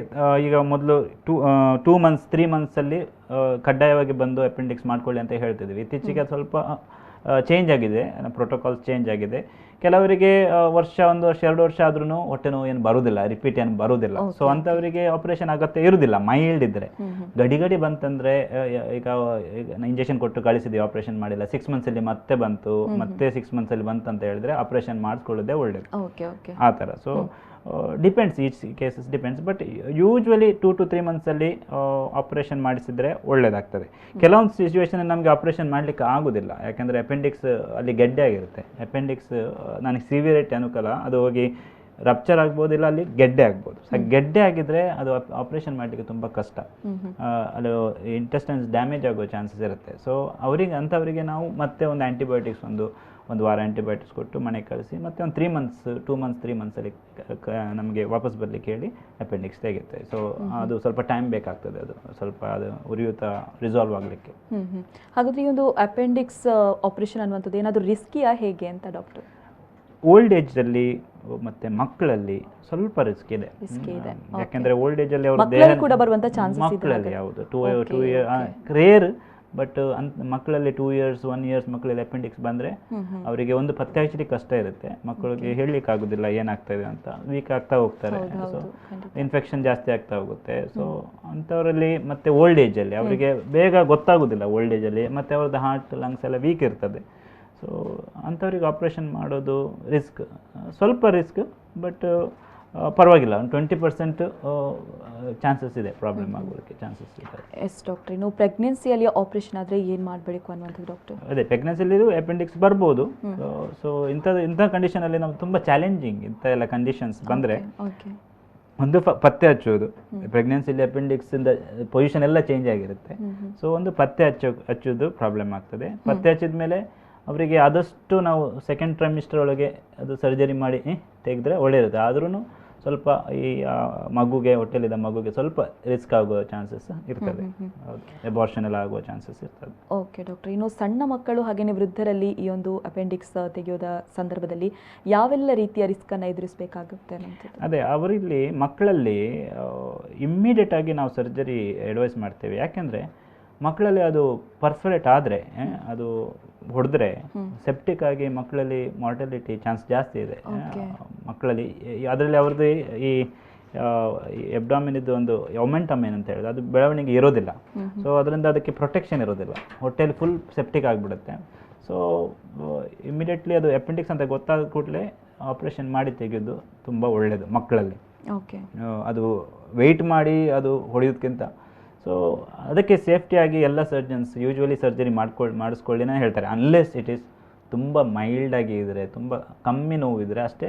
ಈಗ ಮೊದಲು 2 ಮಂತ್ಸ್ 3 ಮಂತ್ಸಲ್ಲಿ ಕಡ್ಡಾಯವಾಗಿ ಬಂದು ಅಪೆಂಡಿಕ್ಸ್ ಮಾಡ್ಕೊಳ್ಳಿ ಅಂತ ಹೇಳ್ತಿದ್ವಿ. ಇತ್ತೀಚೆಗೆ ಸ್ವಲ್ಪ ಚೇಂಜ್ ಆಗಿದೆ, ಪ್ರೋಟೋಕಾಲ್ಸ್ ಚೇಂಜ್ ಆಗಿದೆ. ಕೆಲವರಿಗೆ 1 ವರ್ಷ 2 ವರ್ಷ ಆದ್ರೂ ಹೊಟ್ಟೆ ನೋವು ಏನು ಬರೋದಿಲ್ಲ, ರಿಪೀಟ್ ಏನು ಬರೋದಿಲ್ಲ. ಸೊ ಅಂಥವರಿಗೆ ಆಪರೇಷನ್ ಅಗತ್ಯ ಇರೋದಿಲ್ಲ. ಮೈಲ್ಡ್ ಇದ್ದರೆ, ಗಡಿ ಬಂತಂದರೆ ಈಗ ಇಂಜೆಕ್ಷನ್ ಕೊಟ್ಟು ಕಳಿಸಿದ್ವಿ, ಆಪರೇಷನ್ ಮಾಡಿಲ್ಲ, 6 ಮಂತ್ಸಲ್ಲಿ ಮತ್ತೆ ಬಂತು, ಮತ್ತೆ 6 ಮಂತ್ಸಲ್ಲಿ ಬಂತಂತ ಹೇಳಿದ್ರೆ ಆಪರೇಷನ್ ಮಾಡಿಸ್ಕೊಳ್ಳೋದೇ ಒಳ್ಳೇದು ಆ ಥರ. So depends, each cases depends. But usually 2 to 3 ಮಂತ್ಸಲ್ಲಿ ಆಪರೇಷನ್ ಮಾಡಿಸಿದ್ರೆ ಒಳ್ಳೇದಾಗ್ತದೆ. ಕೆಲವೊಂದು ಸಿಚುವೇಶನ್ ನಮಗೆ ಆಪರೇಷನ್ ಮಾಡಲಿಕ್ಕೆ ಆಗೋದಿಲ್ಲ, ಯಾಕೆಂದರೆ ಅಪೆಂಡಿಕ್ಸ್ ಅಲ್ಲಿ ಗೆಡ್ಡೆ ಆಗಿರುತ್ತೆ. ಅಪೆಂಡಿಕ್ಸ್ ನನಗೆ ಸಿವಿಯರಿಟಿ ಅನುಕೂಲ, ಅದು ಹೋಗಿ ರಪ್ಚರ್ ಆಗ್ಬೋದಿಲ್ಲ, ಅಲ್ಲಿ ಗೆಡ್ಡೆ ಆಗ್ಬೋದು. ಸೊ ಗೆಡ್ಡೆ ಆಗಿದ್ರೆ ಅದು ಆಪರೇಷನ್ ಮಾಡಲಿಕ್ಕೆ ತುಂಬ ಕಷ್ಟ, ಅದು ಇಂಟೆಸ್ಟೈನ್ಸ್ ಡ್ಯಾಮೇಜ್ ಆಗೋ ಚಾನ್ಸಸ್ ಇರುತ್ತೆ. ಸೊ ಅಂಥವರಿಗೆ ನಾವು ಮತ್ತೆ ಒಂದು ಆ್ಯಂಟಿಬಯೋಟಿಕ್ಸ್ ಒಂದು ವಾರ ಆ್ಯಂಟಿಬಯೋಟಿಕ್ಸ್ ಕೊಟ್ಟು ಮನೆಗೆ ಕಳಿಸಿ ಮತ್ತೆ ಒಂದು 2 ಮಂತ್ಸ್ 3 ಮಂತ್ಸಲ್ಲಿ ನಮಗೆ ವಾಪಸ್ ಬರಲಿಕ್ಕೆ ಹೇಳಿ ಅಪೆಂಡಿಕ್ಸ್ ತೆಗೆಯುತ್ತೆ. ಸೊ ಅದು ಸ್ವಲ್ಪ ಟೈಮ್ ಬೇಕಾಗ್ತದೆ, ಅದು ಸ್ವಲ್ಪ ಅದು ಉರಿಯೂತ ರಿಸಾಲ್ವ್ ಆಗಲಿಕ್ಕೆ. ಹಾಗಾದರೆ ಈ ಒಂದು ಅಪೆಂಡಿಕ್ಸ್ ಆಪರೇಷನ್ ಅನ್ನುವಂಥದ್ದು ಏನಾದರೂ ರಿಸ್ಕಿಯಾ ಹೇಗೆ ಅಂತ ಡಾಕ್ಟರ್? ಓಲ್ಡ್ ಏಜ್ದಲ್ಲಿ ಮತ್ತು ಮಕ್ಕಳಲ್ಲಿ ಸ್ವಲ್ಪ ರಿಸ್ಕ್ ಇದೆ. ಯಾಕೆಂದರೆ ಓಲ್ಡ್ ಏಜಲ್ಲಿ ಅವ್ರ ದೇಹ ಮಕ್ಕಳಲ್ಲಿ ಯಾವುದು 2 years ರೇರ್, ಬಟ್ ಮಕ್ಕಳಲ್ಲಿ 2 years 1 years ಮಕ್ಕಳಲ್ಲಿ ಅಪೆಂಡಿಕ್ಸ್ ಬಂದರೆ ಅವರಿಗೆ ಒಂದು ಪತ್ತೆ ಹಚ್ಚಲಿಕ್ಕೆ ಕಷ್ಟ ಇರುತ್ತೆ. ಮಕ್ಕಳಿಗೆ ಹೇಳಲಿಕ್ಕೆ ಆಗೋದಿಲ್ಲ ಏನಾಗ್ತಾಯಿದೆ ಅಂತ, ವೀಕ್ ಆಗ್ತಾ ಹೋಗ್ತಾರೆ. ಸೊ ಇನ್ಫೆಕ್ಷನ್ ಜಾಸ್ತಿ ಆಗ್ತಾ ಹೋಗುತ್ತೆ. ಸೊ ಅಂಥವರಲ್ಲಿ ಮತ್ತು ಓಲ್ಡ್ ಏಜಲ್ಲಿ ಅವರಿಗೆ ಬೇಗ ಗೊತ್ತಾಗೋದಿಲ್ಲ. ಓಲ್ಡ್ ಏಜಲ್ಲಿ ಮತ್ತು ಅವ್ರದ್ದು ಹಾರ್ಟ್ ಲಂಗ್ಸ್ ಎಲ್ಲ ವೀಕ್ ಇರ್ತದೆ. ಸೊ ಅಂಥವ್ರಿಗೆ ಆಪ್ರೇಷನ್ ಮಾಡೋದು ಸ್ವಲ್ಪ ರಿಸ್ಕ್, ಬಟ್ ಪರವಾಗಿಲ್ಲ, ಒಂದು 20% ಚಾನ್ಸಸ್ ಇದೆ, ಪ್ರಾಬ್ಲಮ್ ಆಗೋದಕ್ಕೆ ಚಾನ್ಸಸ್ ಇದೆ. ಎಸ್ ಡಾಕ್ಟರ್, ಇನ್ನು ಪ್ರೆಗ್ನೆನ್ಸಿಯಲ್ಲಿ ಆಪರೇಷನ್ ಆದರೆ ಏನು ಮಾಡಬೇಕು ಅನ್ನುವಂಥದ್ದು ಡಾಕ್ಟರ್? ಅದೇ ಪ್ರೆಗ್ನೆನ್ಸಿಯಲ್ಲಿ ಅಪೆಂಡಿಕ್ಸ್ ಬರ್ಬೋದು. ಸೊ ಇಂಥ ಕಂಡೀಷನಲ್ಲಿ ನಾವು ತುಂಬ ಚಾಲೆಂಜಿಂಗ್, ಇಂಥ ಎಲ್ಲ ಕಂಡೀಷನ್ಸ್ ಬಂದರೆ ಒಂದು ಪತ್ತೆ ಹಚ್ಚೋದು. ಪ್ರೆಗ್ನೆನ್ಸಿಲಿ ಅಪೆಂಡಿಕ್ಸಿಂದ ಪೊಸಿಷನ್ ಎಲ್ಲ ಚೇಂಜ್ ಆಗಿರುತ್ತೆ. ಸೊ ಒಂದು ಪತ್ತೆ ಹಚ್ಚೋದು ಪ್ರಾಬ್ಲಮ್ ಆಗ್ತದೆ. ಪತ್ತೆ ಹಚ್ಚಿದ ಮೇಲೆ ಅವರಿಗೆ ಆದಷ್ಟು ನಾವು 2nd trimester ಒಳಗೆ ಅದು ಸರ್ಜರಿ ಮಾಡಿ ತೆಗೆದ್ರೆ ಒಳ್ಳೆಯದು. ಆದ್ರೂ ಸ್ವಲ್ಪ ಈ ಮಗುಗೆ, ಹೊಟ್ಟೆಲಿದ್ದ ಮಗುಗೆ ಸ್ವಲ್ಪ ರಿಸ್ಕ್ ಆಗೋ ಚಾನ್ಸಸ್ ಇರ್ತದೆ, ಅಬಾರ್ಷನ್ ಎಲ್ಲ ಆಗೋ ಚಾನ್ಸಸ್ ಇರ್ತದೆ. ಓಕೆ ಡಾಕ್ಟರ್, ಇನ್ನು ಸಣ್ಣ ಮಕ್ಕಳು ಹಾಗೆಯೇ ವೃದ್ಧರಲ್ಲಿ ಈ ಒಂದು ಅಪೆಂಡಿಕ್ಸ್ ತೆಗೆಯೋದ ಸಂದರ್ಭದಲ್ಲಿ ಯಾವೆಲ್ಲ ರೀತಿಯ ರಿಸ್ಕನ್ನು ಎದುರಿಸಬೇಕಾಗುತ್ತೆ ಅನ್ನೋದು? ಅದೇ ಅವರಲ್ಲಿ ಮಕ್ಕಳಲ್ಲಿ ಇಮ್ಮಿಡಿಯೇಟ್ ಆಗಿ ನಾವು ಸರ್ಜರಿ ಅಡ್ವೈಸ್ ಮಾಡ್ತೇವೆ. ಯಾಕೆಂದರೆ ಮಕ್ಕಳಲ್ಲಿ ಅದು ಪರ್ಫರೇಟ್ ಆದರೆ, ಅದು ಹೊಡೆದ್ರೆ ಸೆಪ್ಟಿಕ್ ಆಗಿ ಮಕ್ಕಳಲ್ಲಿ ಮಾರ್ಟಾಲಿಟಿ ಚಾನ್ಸ್ ಜಾಸ್ತಿ ಇದೆ ಮಕ್ಕಳಲ್ಲಿ. ಅದರಲ್ಲಿ ಅವ್ರದ್ದು ಈ ಎಬ್ಡಾಮಿನಿದ್ದು ಒಂದು ಒಮೆಂಟಮ್ ಏನಂತ ಹೇಳಿದ್ರೆ ಅದು ಬೆಳವಣಿಗೆ ಇರೋದಿಲ್ಲ. ಸೊ ಅದರಿಂದ ಅದಕ್ಕೆ ಪ್ರೊಟೆಕ್ಷನ್ ಇರೋದಿಲ್ಲ, ಹೊಟ್ಟೆಯಲ್ಲಿ ಫುಲ್ ಸೆಪ್ಟಿಕ್ ಆಗಿಬಿಡುತ್ತೆ. ಸೊ ಇಮಿಡಿಯೇಟ್ಲಿ ಅದು ಅಪೆಂಡಿಕ್ಸ್ ಅಂತ ಗೊತ್ತಾದ ಕೂಡಲೇ ಆಪ್ರೇಷನ್ ಮಾಡಿ ತೆಗೆಯೋದು ತುಂಬ ಒಳ್ಳೆಯದು ಮಕ್ಕಳಲ್ಲಿ. ಅದು ವೆಯ್ಟ್ ಮಾಡಿ ಅದು ಹೊಡೆಯೋದಕ್ಕಿಂತ. ಸೊ ಅದಕ್ಕೆ ಸೇಫ್ಟಿಯಾಗಿ ಎಲ್ಲ ಸರ್ಜನ್ಸ್ ಯೂಶ್ವಲಿ ಸರ್ಜರಿ ಮಾಡಿಸ್ಕೊಳ್ಳಿನೇ ಹೇಳ್ತಾರೆ, ಅನ್ಲೆಸ್ ಇಟ್ ಈಸ್ ತುಂಬ ಮೈಲ್ಡಾಗಿ ಇದ್ದರೆ, ತುಂಬ ಕಮ್ಮಿ ನೋವಿದ್ರೆ ಅಷ್ಟೇ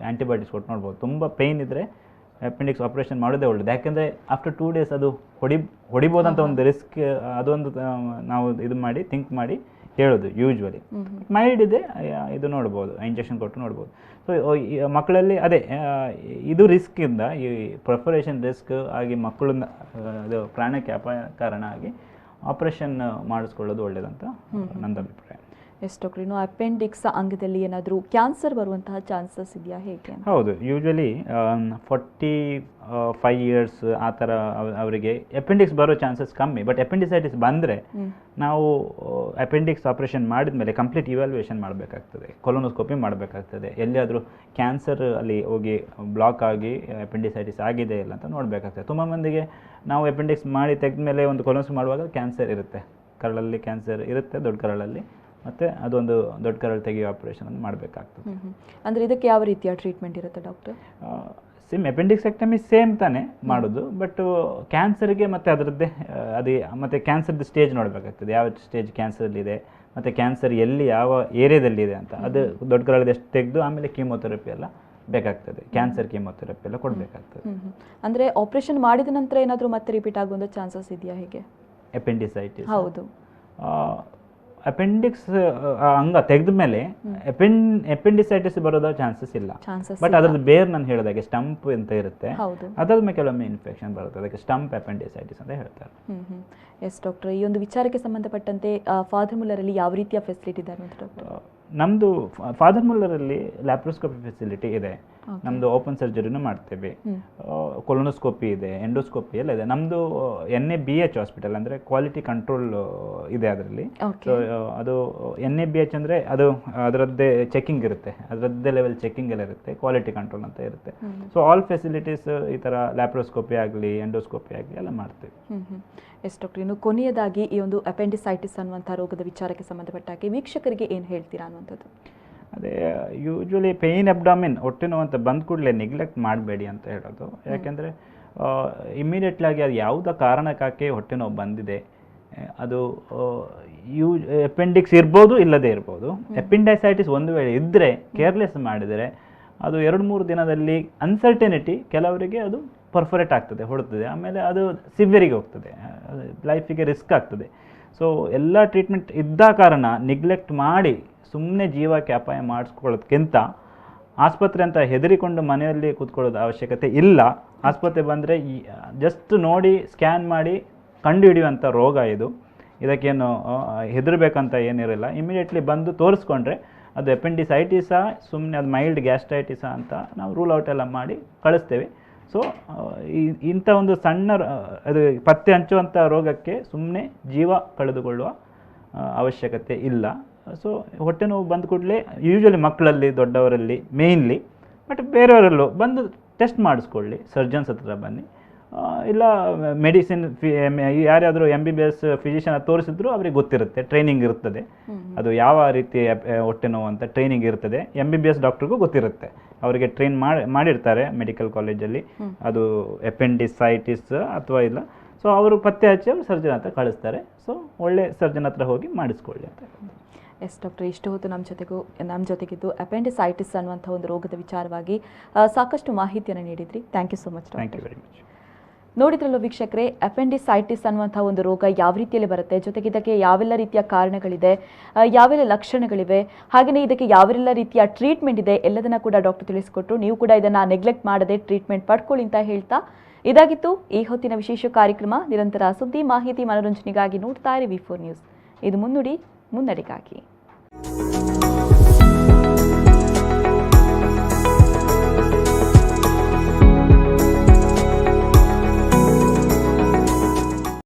ಆ್ಯಂಟಿಬಯೋಟಿಕ್ಸ್ ಕೊಟ್ಟು ನೋಡ್ಬೋದು. ತುಂಬ ಪೇಯ್ನ್ ಇದ್ದರೆ ಅಪೆಂಡಿಕ್ಸ್ ಆಪ್ರೇಷನ್ ಮಾಡೋದೇ ಒಳ್ಳೆಯದು. ಯಾಕೆಂದರೆ ಆಫ್ಟರ್ 2 days ಅದು ಹೊಡಿಬೋದಂತ ಒಂದು ರಿಸ್ಕ್, ಅದೊಂದು ನಾವು ಇದು ಮಾಡಿ ಥಿಂಕ್ ಮಾಡಿ ಹೇಳೋದು ಯೂಶ್ವಲಿ. ಮೈಲ್ಡ್ ಇದೆ ಇದು ನೋಡ್ಬೋದು, ಇಂಜೆಕ್ಷನ್ ಕೊಟ್ಟು ನೋಡ್ಬೋದು. ಸೊ ಮಕ್ಕಳಲ್ಲಿ ಅದೇ ಇದು ರಿಸ್ಕಿಂದ, ಈ ಪ್ರಿಪರೇಷನ್ ರಿಸ್ಕ್ ಆಗಿ ಮಕ್ಕಳನ್ನ ಅದು ಪ್ರಾಣಕ್ಕೆ ಅಪಾಯ ಕಾರಣ ಆಗಿ ಆಪರೇಷನ್ ಮಾಡಿಸ್ಕೊಳ್ಳೋದು ಒಳ್ಳೆಯದಂತ ನನ್ನ ಅಭಿಪ್ರಾಯ. ಎಸ್ ಡಾಕ್ಟರ್, ಇನ್ನು ಅಪೆಂಡಿಕ್ಸ್ ಅಂಗದಲ್ಲಿ ಏನಾದರೂ ಕ್ಯಾನ್ಸರ್ ಬರುವಂತಹ ಚಾನ್ಸಸ್ ಇದೆಯಾ ಹೇಗೆ? ಹೌದು, ಯೂಶ್ವಲಿ 45 years ಆ ಥರ ಅವರಿಗೆ ಅಪೆಂಡಿಕ್ಸ್ ಬರೋ ಚಾನ್ಸಸ್ ಕಮ್ಮಿ. ಬಟ್ ಅಪೆಂಡಿಸೈಟಿಸ್ ಬಂದರೆ ನಾವು ಅಪೆಂಡಿಕ್ಸ್ ಆಪ್ರೇಷನ್ ಮಾಡಿದ ಮೇಲೆ ಕಂಪ್ಲೀಟ್ ಇವ್ಯಾಲ್ಯೂಯೇಷನ್ ಮಾಡಬೇಕಾಗ್ತದೆ, ಕೊಲೊನೋಸ್ಕೋಪಿ ಮಾಡಬೇಕಾಗ್ತದೆ. ಎಲ್ಲಿಯಾದರೂ ಕ್ಯಾನ್ಸರ್ ಅಲ್ಲಿ ಹೋಗಿ ಬ್ಲಾಕ್ ಆಗಿ ಅಪೆಂಡಿಸೈಟಿಸ್ ಆಗಿದೆ ಇಲ್ಲ ಅಂತ ನೋಡಬೇಕಾಗ್ತದೆ. ತುಂಬ ಮಂದಿಗೆ ನಾವು ಅಪೆಂಡಿಕ್ಸ್ ಮಾಡಿ ತೆಗೆದ ಮೇಲೆ ಒಂದು ಕೊಲೊನೋಸ್ಕೋಪಿ ಮಾಡುವಾಗ ಕ್ಯಾನ್ಸರ್ ಇರುತ್ತೆ, ಕರಳಲ್ಲಿ ಕ್ಯಾನ್ಸರ್ ಇರುತ್ತೆ ದೊಡ್ಡ ಕರಳಲ್ಲಿ, ಮತ್ತು ಅದೊಂದು ದೊಡ್ಡ ಕರಳು ತೆಗೆಯೋ ಆಪರೇಷನನ್ನು ಮಾಡಬೇಕಾಗ್ತದೆ. ಅಂದರೆ ಇದಕ್ಕೆ ಯಾವ ರೀತಿಯ ಟ್ರೀಟ್ಮೆಂಟ್ ಇರುತ್ತೆ ಡಾಕ್ಟರ್? ಸೇಮ್ ಅಪೆಂಡಿಕ್ಸೆಕ್ಟಮಿ ಸೇಮ್ ತಾನೇ ಮಾಡೋದು, ಬಟ್ ಕ್ಯಾನ್ಸರ್ಗೆ ಮತ್ತು ಅದರದ್ದೇ ಅದು ಮತ್ತು ಕ್ಯಾನ್ಸರ್ದು ಸ್ಟೇಜ್ ನೋಡಬೇಕಾಗ್ತದೆ, ಯಾವ ಸ್ಟೇಜ್ ಕ್ಯಾನ್ಸರಲ್ಲಿದೆ ಮತ್ತು ಕ್ಯಾನ್ಸರ್ ಎಲ್ಲಿ ಯಾವ ಏರಿಯಾದಲ್ಲಿದೆ ಅಂತ. ಅದು ದೊಡ್ಡ ಕರಳದ ಎಷ್ಟು ತೆಗೆದು ಆಮೇಲೆ ಕೀಮೋಥೆರಪಿ ಎಲ್ಲ ಬೇಕಾಗ್ತದೆ, ಕ್ಯಾನ್ಸರ್ ಕೀಮೋಥೆರಪಿ ಎಲ್ಲ ಕೊಡಬೇಕಾಗ್ತದೆ. ಅಂದರೆ ಆಪರೇಷನ್ ಮಾಡಿದ ನಂತರ ಏನಾದರೂ ಮತ್ತೆ ರಿಪೀಟ್ ಆಗುವಂಥ ಚಾನ್ಸಸ್ ಇದೆಯಾ ಹೇಗೆ? ಅಪೆಂಡಿಸೈಟಿಸ್ ಹೌದು, ಅಪೆಂಡಿಕ್ಸ್ ಅಂಗ ತೆಗೆದ ಮೇಲೆ ಅಪೆಂಡಿಸೈಟಿಸ್ ಬರೋದ ಚಾನ್ಸಸ್ ಇಲ್ಲ, ಬಟ್ ಅದ್ರದ್ದು ಬೇರೆ ನಾನು ಹೇಳಿದಾಗೆ ಸ್ಟಂಪ್ ಅಂತ ಇರುತ್ತೆ, ಅದ್ರ ಮೇಲೆ ಕೆಲವೊಮ್ಮೆ ಇನ್ಫೆಕ್ಷನ್ ಬರುತ್ತೆ, ಅದಕ್ಕೆ ಸ್ಟಂಪ್ ಅಪೆಂಡಿಸೈಟಿಸ್ ಅಂತ ಹೇಳ್ತಾರೆ. ಎಸ್ ಡಾಕ್ಟರ್, ಈ ಒಂದು ವಿಚಾರಕ್ಕೆ ಸಂಬಂಧಪಟ್ಟಂತೆ ಫಾದರ್ ಮುಲ್ಲರಲ್ಲಿ ಯಾವ ರೀತಿಯ ಫೆಸಿಲಿಟಿ ಇದೆ ಅಂತ ಡಾಕ್ಟರ್? ನಮ್ಮದು ಫಾದರ್ ಮುಲ್ಲರಲ್ಲಿ ಲ್ಯಾಪ್ರೋಸ್ಕೋಪಿ ಫೆಸಿಲಿಟಿ ಇದೆ, ನಮ್ಮದು ಓಪನ್ ಸರ್ಜರಿನೂ ಮಾಡ್ತೇವೆ, ಕೊಲೊನೋಸ್ಕೋಪಿ ಇದೆ, ಎಂಡೋಸ್ಕೋಪಿ ಎಲ್ಲ ಇದೆ. ನಮ್ಮದು NABH ಹಾಸ್ಪಿಟಲ್ ಅಂದರೆ ಕ್ವಾಲಿಟಿ ಕಂಟ್ರೋಲ್ ಇದೆ ಅದರಲ್ಲಿ. ಸೊ ಅದು NABH ಅಂದರೆ ಅದು ಅದರದ್ದೇ ಚೆಕಿಂಗ್ ಇರುತ್ತೆ, ಅದರದ್ದೇ ಲೆವೆಲ್ ಚೆಕಿಂಗ್ ಎಲ್ಲ ಇರುತ್ತೆ, ಕ್ವಾಲಿಟಿ ಕಂಟ್ರೋಲ್ ಅಂತ ಇರುತ್ತೆ. ಸೊ ಆಲ್ ಫೆಸಿಲಿಟೀಸ್ ಈ ಥರ ಲ್ಯಾಪ್ರೋಸ್ಕೋಪಿ ಆಗಲಿ ಎಂಡೋಸ್ಕೋಪಿ ಆಗಲಿ ಎಲ್ಲ ಮಾಡ್ತೇವೆ. ಎಸ್ ಡಾಕ್ಟರ್, ಇನ್ನು ಕೊನೆಯದಾಗಿ ಈ ಒಂದು ಅಪೆಂಡಿಸೈಟಿಸ್ ಅನ್ನುವಂಥ ರೋಗದ ವಿಚಾರಕ್ಕೆ ಸಂಬಂಧಪಟ್ಟಾಗೆ ವೀಕ್ಷಕರಿಗೆ ಏನು ಹೇಳ್ತೀರಾ ಅನ್ನುವಂಥದ್ದು? ಅದೇ ಯೂಶ್ವಲಿ ಪೇಯ್ನ್ ಅಬ್ಡಾಮಿನ್, ಹೊಟ್ಟೆ ನೋವು ಅಂತ ಬಂದ ಕೂಡಲೇ ನೆಗ್ಲೆಕ್ಟ್ ಮಾಡಬೇಡಿ ಅಂತ ಹೇಳೋದು. ಯಾಕೆಂದರೆ ಇಮ್ಮಿಡಿಯೇಟ್ಲಾಗಿ ಅದು ಯಾವುದೋ ಕಾರಣಕ್ಕಾಗಿ ಹೊಟ್ಟೆ ನೋವು ಬಂದಿದೆ, ಅದು ಅಪೆಂಡಿಕ್ಸ್ ಇರ್ಬೋದು ಇಲ್ಲದೇ ಇರ್ಬೋದು. ಅಪೆಂಡಿಸೈಟಿಸ್ ಒಂದು ವೇಳೆ ಇದ್ದರೆ ಕೇರ್ಲೆಸ್ ಮಾಡಿದರೆ ಅದು 2-3 ದಿನದಲ್ಲಿ ಅನ್ಸರ್ಟನಿಟಿ, ಕೆಲವರಿಗೆ ಅದು ಪರ್ಫೊರೇಟ್ ಆಗ್ತದೆ, ಹೊಡ್ತದೆ, ಆಮೇಲೆ ಅದು ಸಿವಿಯರಿಗೆ ಹೋಗ್ತದೆ, ಲೈಫಿಗೆ ರಿಸ್ಕ್ ಆಗ್ತದೆ. ಸೊ ಎಲ್ಲ ಟ್ರೀಟ್ಮೆಂಟ್ ಇದ್ದ ಕಾರಣ ನೆಗ್ಲೆಕ್ಟ್ ಮಾಡಿ ಸುಮ್ಮನೆ ಜೀವಕ್ಕೆ ಅಪಾಯ ಮಾಡಿಸ್ಕೊಳ್ಳೋದಕ್ಕಿಂತ ಆಸ್ಪತ್ರೆ ಅಂತ ಹೆದರಿಕೊಂಡು ಮನೆಯಲ್ಲಿ ಕೂತ್ಕೊಳ್ಳೋದು ಅವಶ್ಯಕತೆ ಇಲ್ಲ. ಆಸ್ಪತ್ರೆ ಬಂದರೆ ಜಸ್ಟ್ ನೋಡಿ ಸ್ಕ್ಯಾನ್ ಮಾಡಿ ಕಂಡು ಹಿಡಿಯುವಂಥ ರೋಗ ಇದು, ಇದಕ್ಕೇನು ಹೆದರಬೇಕಂತ ಏನಿರಲ್ಲ. ಇಮಿಡಿಯೇಟ್ಲಿ ಬಂದು ತೋರಿಸ್ಕೊಂಡ್ರೆ ಅದು ಅಪೆಂಡಿಸೈಟಿಸಾ ಸುಮ್ಮನೆ ಅದು ಮೈಲ್ಡ್ ಗ್ಯಾಸ್ಟ್ರೈಟಿಸಾ ಅಂತ ನಾವು ರೂಲ್ ಔಟ್ ಎಲ್ಲ ಮಾಡಿ ಕಳಿಸ್ತೇವೆ. ಸೊ ಇಂಥ ಒಂದು ಸಣ್ಣ ಅದು ಪತ್ತೆ ಹಂಚುವಂಥ ರೋಗಕ್ಕೆ ಸುಮ್ಮನೆ ಜೀವ ಕಳೆದುಕೊಳ್ಳುವ ಅವಶ್ಯಕತೆ ಇಲ್ಲ. ಸೊ ಹೊಟ್ಟೆ ನೋವು ಬಂದ ಕೂಡಲೇ ಯೂಶ್ವಲಿ ಮಕ್ಕಳಲ್ಲಿ, ದೊಡ್ಡವರಲ್ಲಿ ಮೇಯ್ನ್ಲಿ, ಬಟ್ ಬೇರೆಯವರಲ್ಲೂ ಬಂದು ಟೆಸ್ಟ್ ಮಾಡಿಸ್ಕೊಳ್ಳಿ, ಸರ್ಜನ್ಸ್ ಹತ್ರ ಬನ್ನಿ. ಇಲ್ಲ ಮೆಡಿಸಿನ್ ಯಾರ್ಯಾದರೂ MBBS ಫಿಸಿಷಿಯನ್ ತೋರಿಸಿದ್ರು ಅವ್ರಿಗೆ ಗೊತ್ತಿರುತ್ತೆ, ಟ್ರೈನಿಂಗ್ ಇರ್ತದೆ, ಅದು ಯಾವ ರೀತಿ ಹೊಟ್ಟೆ ನೋವು ಅಂತ ಟ್ರೈನಿಂಗ್ ಇರ್ತದೆ. MBBS ಡಾಕ್ಟ್ರಿಗೂ ಗೊತ್ತಿರುತ್ತೆ, ಅವರಿಗೆ ಟ್ರೈನ್ ಮಾಡಿರ್ತಾರೆ ಮೆಡಿಕಲ್ ಕಾಲೇಜಲ್ಲಿ, ಅದು ಅಪೆಂಡಿಸೈಟಿಸ್ ಅಥವಾ ಇಲ್ಲ. ಸೊ ಅವರು ಪತ್ತೆ ಹಚ್ಚಿ ಅವರು ಸರ್ಜನ್ ಹತ್ರ ಕಳಿಸ್ತಾರೆ. ಸೊ ಒಳ್ಳೆ ಸರ್ಜನ್ ಹತ್ರ ಹೋಗಿ ಮಾಡಿಸ್ಕೊಳ್ಳಿ ಅಂತ. ಎಸ್ ಡಾಕ್ಟರ್, ಇಷ್ಟು ಹೊತ್ತು ನಮ್ಮ ಜೊತೆಗಿದ್ದು ಅಪೆಂಡಿಸೈಟಿಸ್ ಅನ್ನುವಂಥ ಒಂದು ರೋಗದ ವಿಚಾರವಾಗಿ ಸಾಕಷ್ಟು ಮಾಹಿತಿಯನ್ನು ನೀಡಿದ್ರಿ. Thank you so much. Thank you very much. ನೋಡಿದ್ರಲ್ಲ ವೀಕ್ಷಕರೇ, ಅಪೆಂಡಿಸೈಟಿಸ್ ಅನ್ನುವಂಥ ಒಂದು ರೋಗ ಯಾವ ರೀತಿಯಲ್ಲಿ ಬರುತ್ತೆ, ಜೊತೆಗೆ ಇದಕ್ಕೆ ಯಾವೆಲ್ಲ ರೀತಿಯ ಕಾರಣಗಳಿದೆ, ಯಾವೆಲ್ಲ ಲಕ್ಷಣಗಳಿವೆ, ಹಾಗೆಯೇ ಇದಕ್ಕೆ ಯಾವೆಲ್ಲ ರೀತಿಯ ಟ್ರೀಟ್ಮೆಂಟ್ ಇದೆ, ಎಲ್ಲದನ್ನ ಕೂಡ ಡಾಕ್ಟರ್ ತಿಳಿಸಿಕೊಟ್ರು. ನೀವು ಕೂಡ ಇದನ್ನು ನೆಗ್ಲೆಕ್ಟ್ ಮಾಡದೆ ಟ್ರೀಟ್ಮೆಂಟ್ ಪಡ್ಕೊಳ್ಳಿ ಅಂತ ಹೇಳ್ತಾ, ಇದಾಗಿತ್ತು ಈ ಹೊತ್ತಿನ ವಿಶೇಷ ಕಾರ್ಯಕ್ರಮ. ನಿರಂತರ ಸುದ್ದಿ, ಮಾಹಿತಿ, ಮನೋರಂಜನೆಗಾಗಿ ನೋಡ್ತಾ ಇರಿ V4 ನ್ಯೂಸ್. ಇದು ಮುನ್ನುಡಿ, ಮುನ್ನಡೆಗಾಗಿ.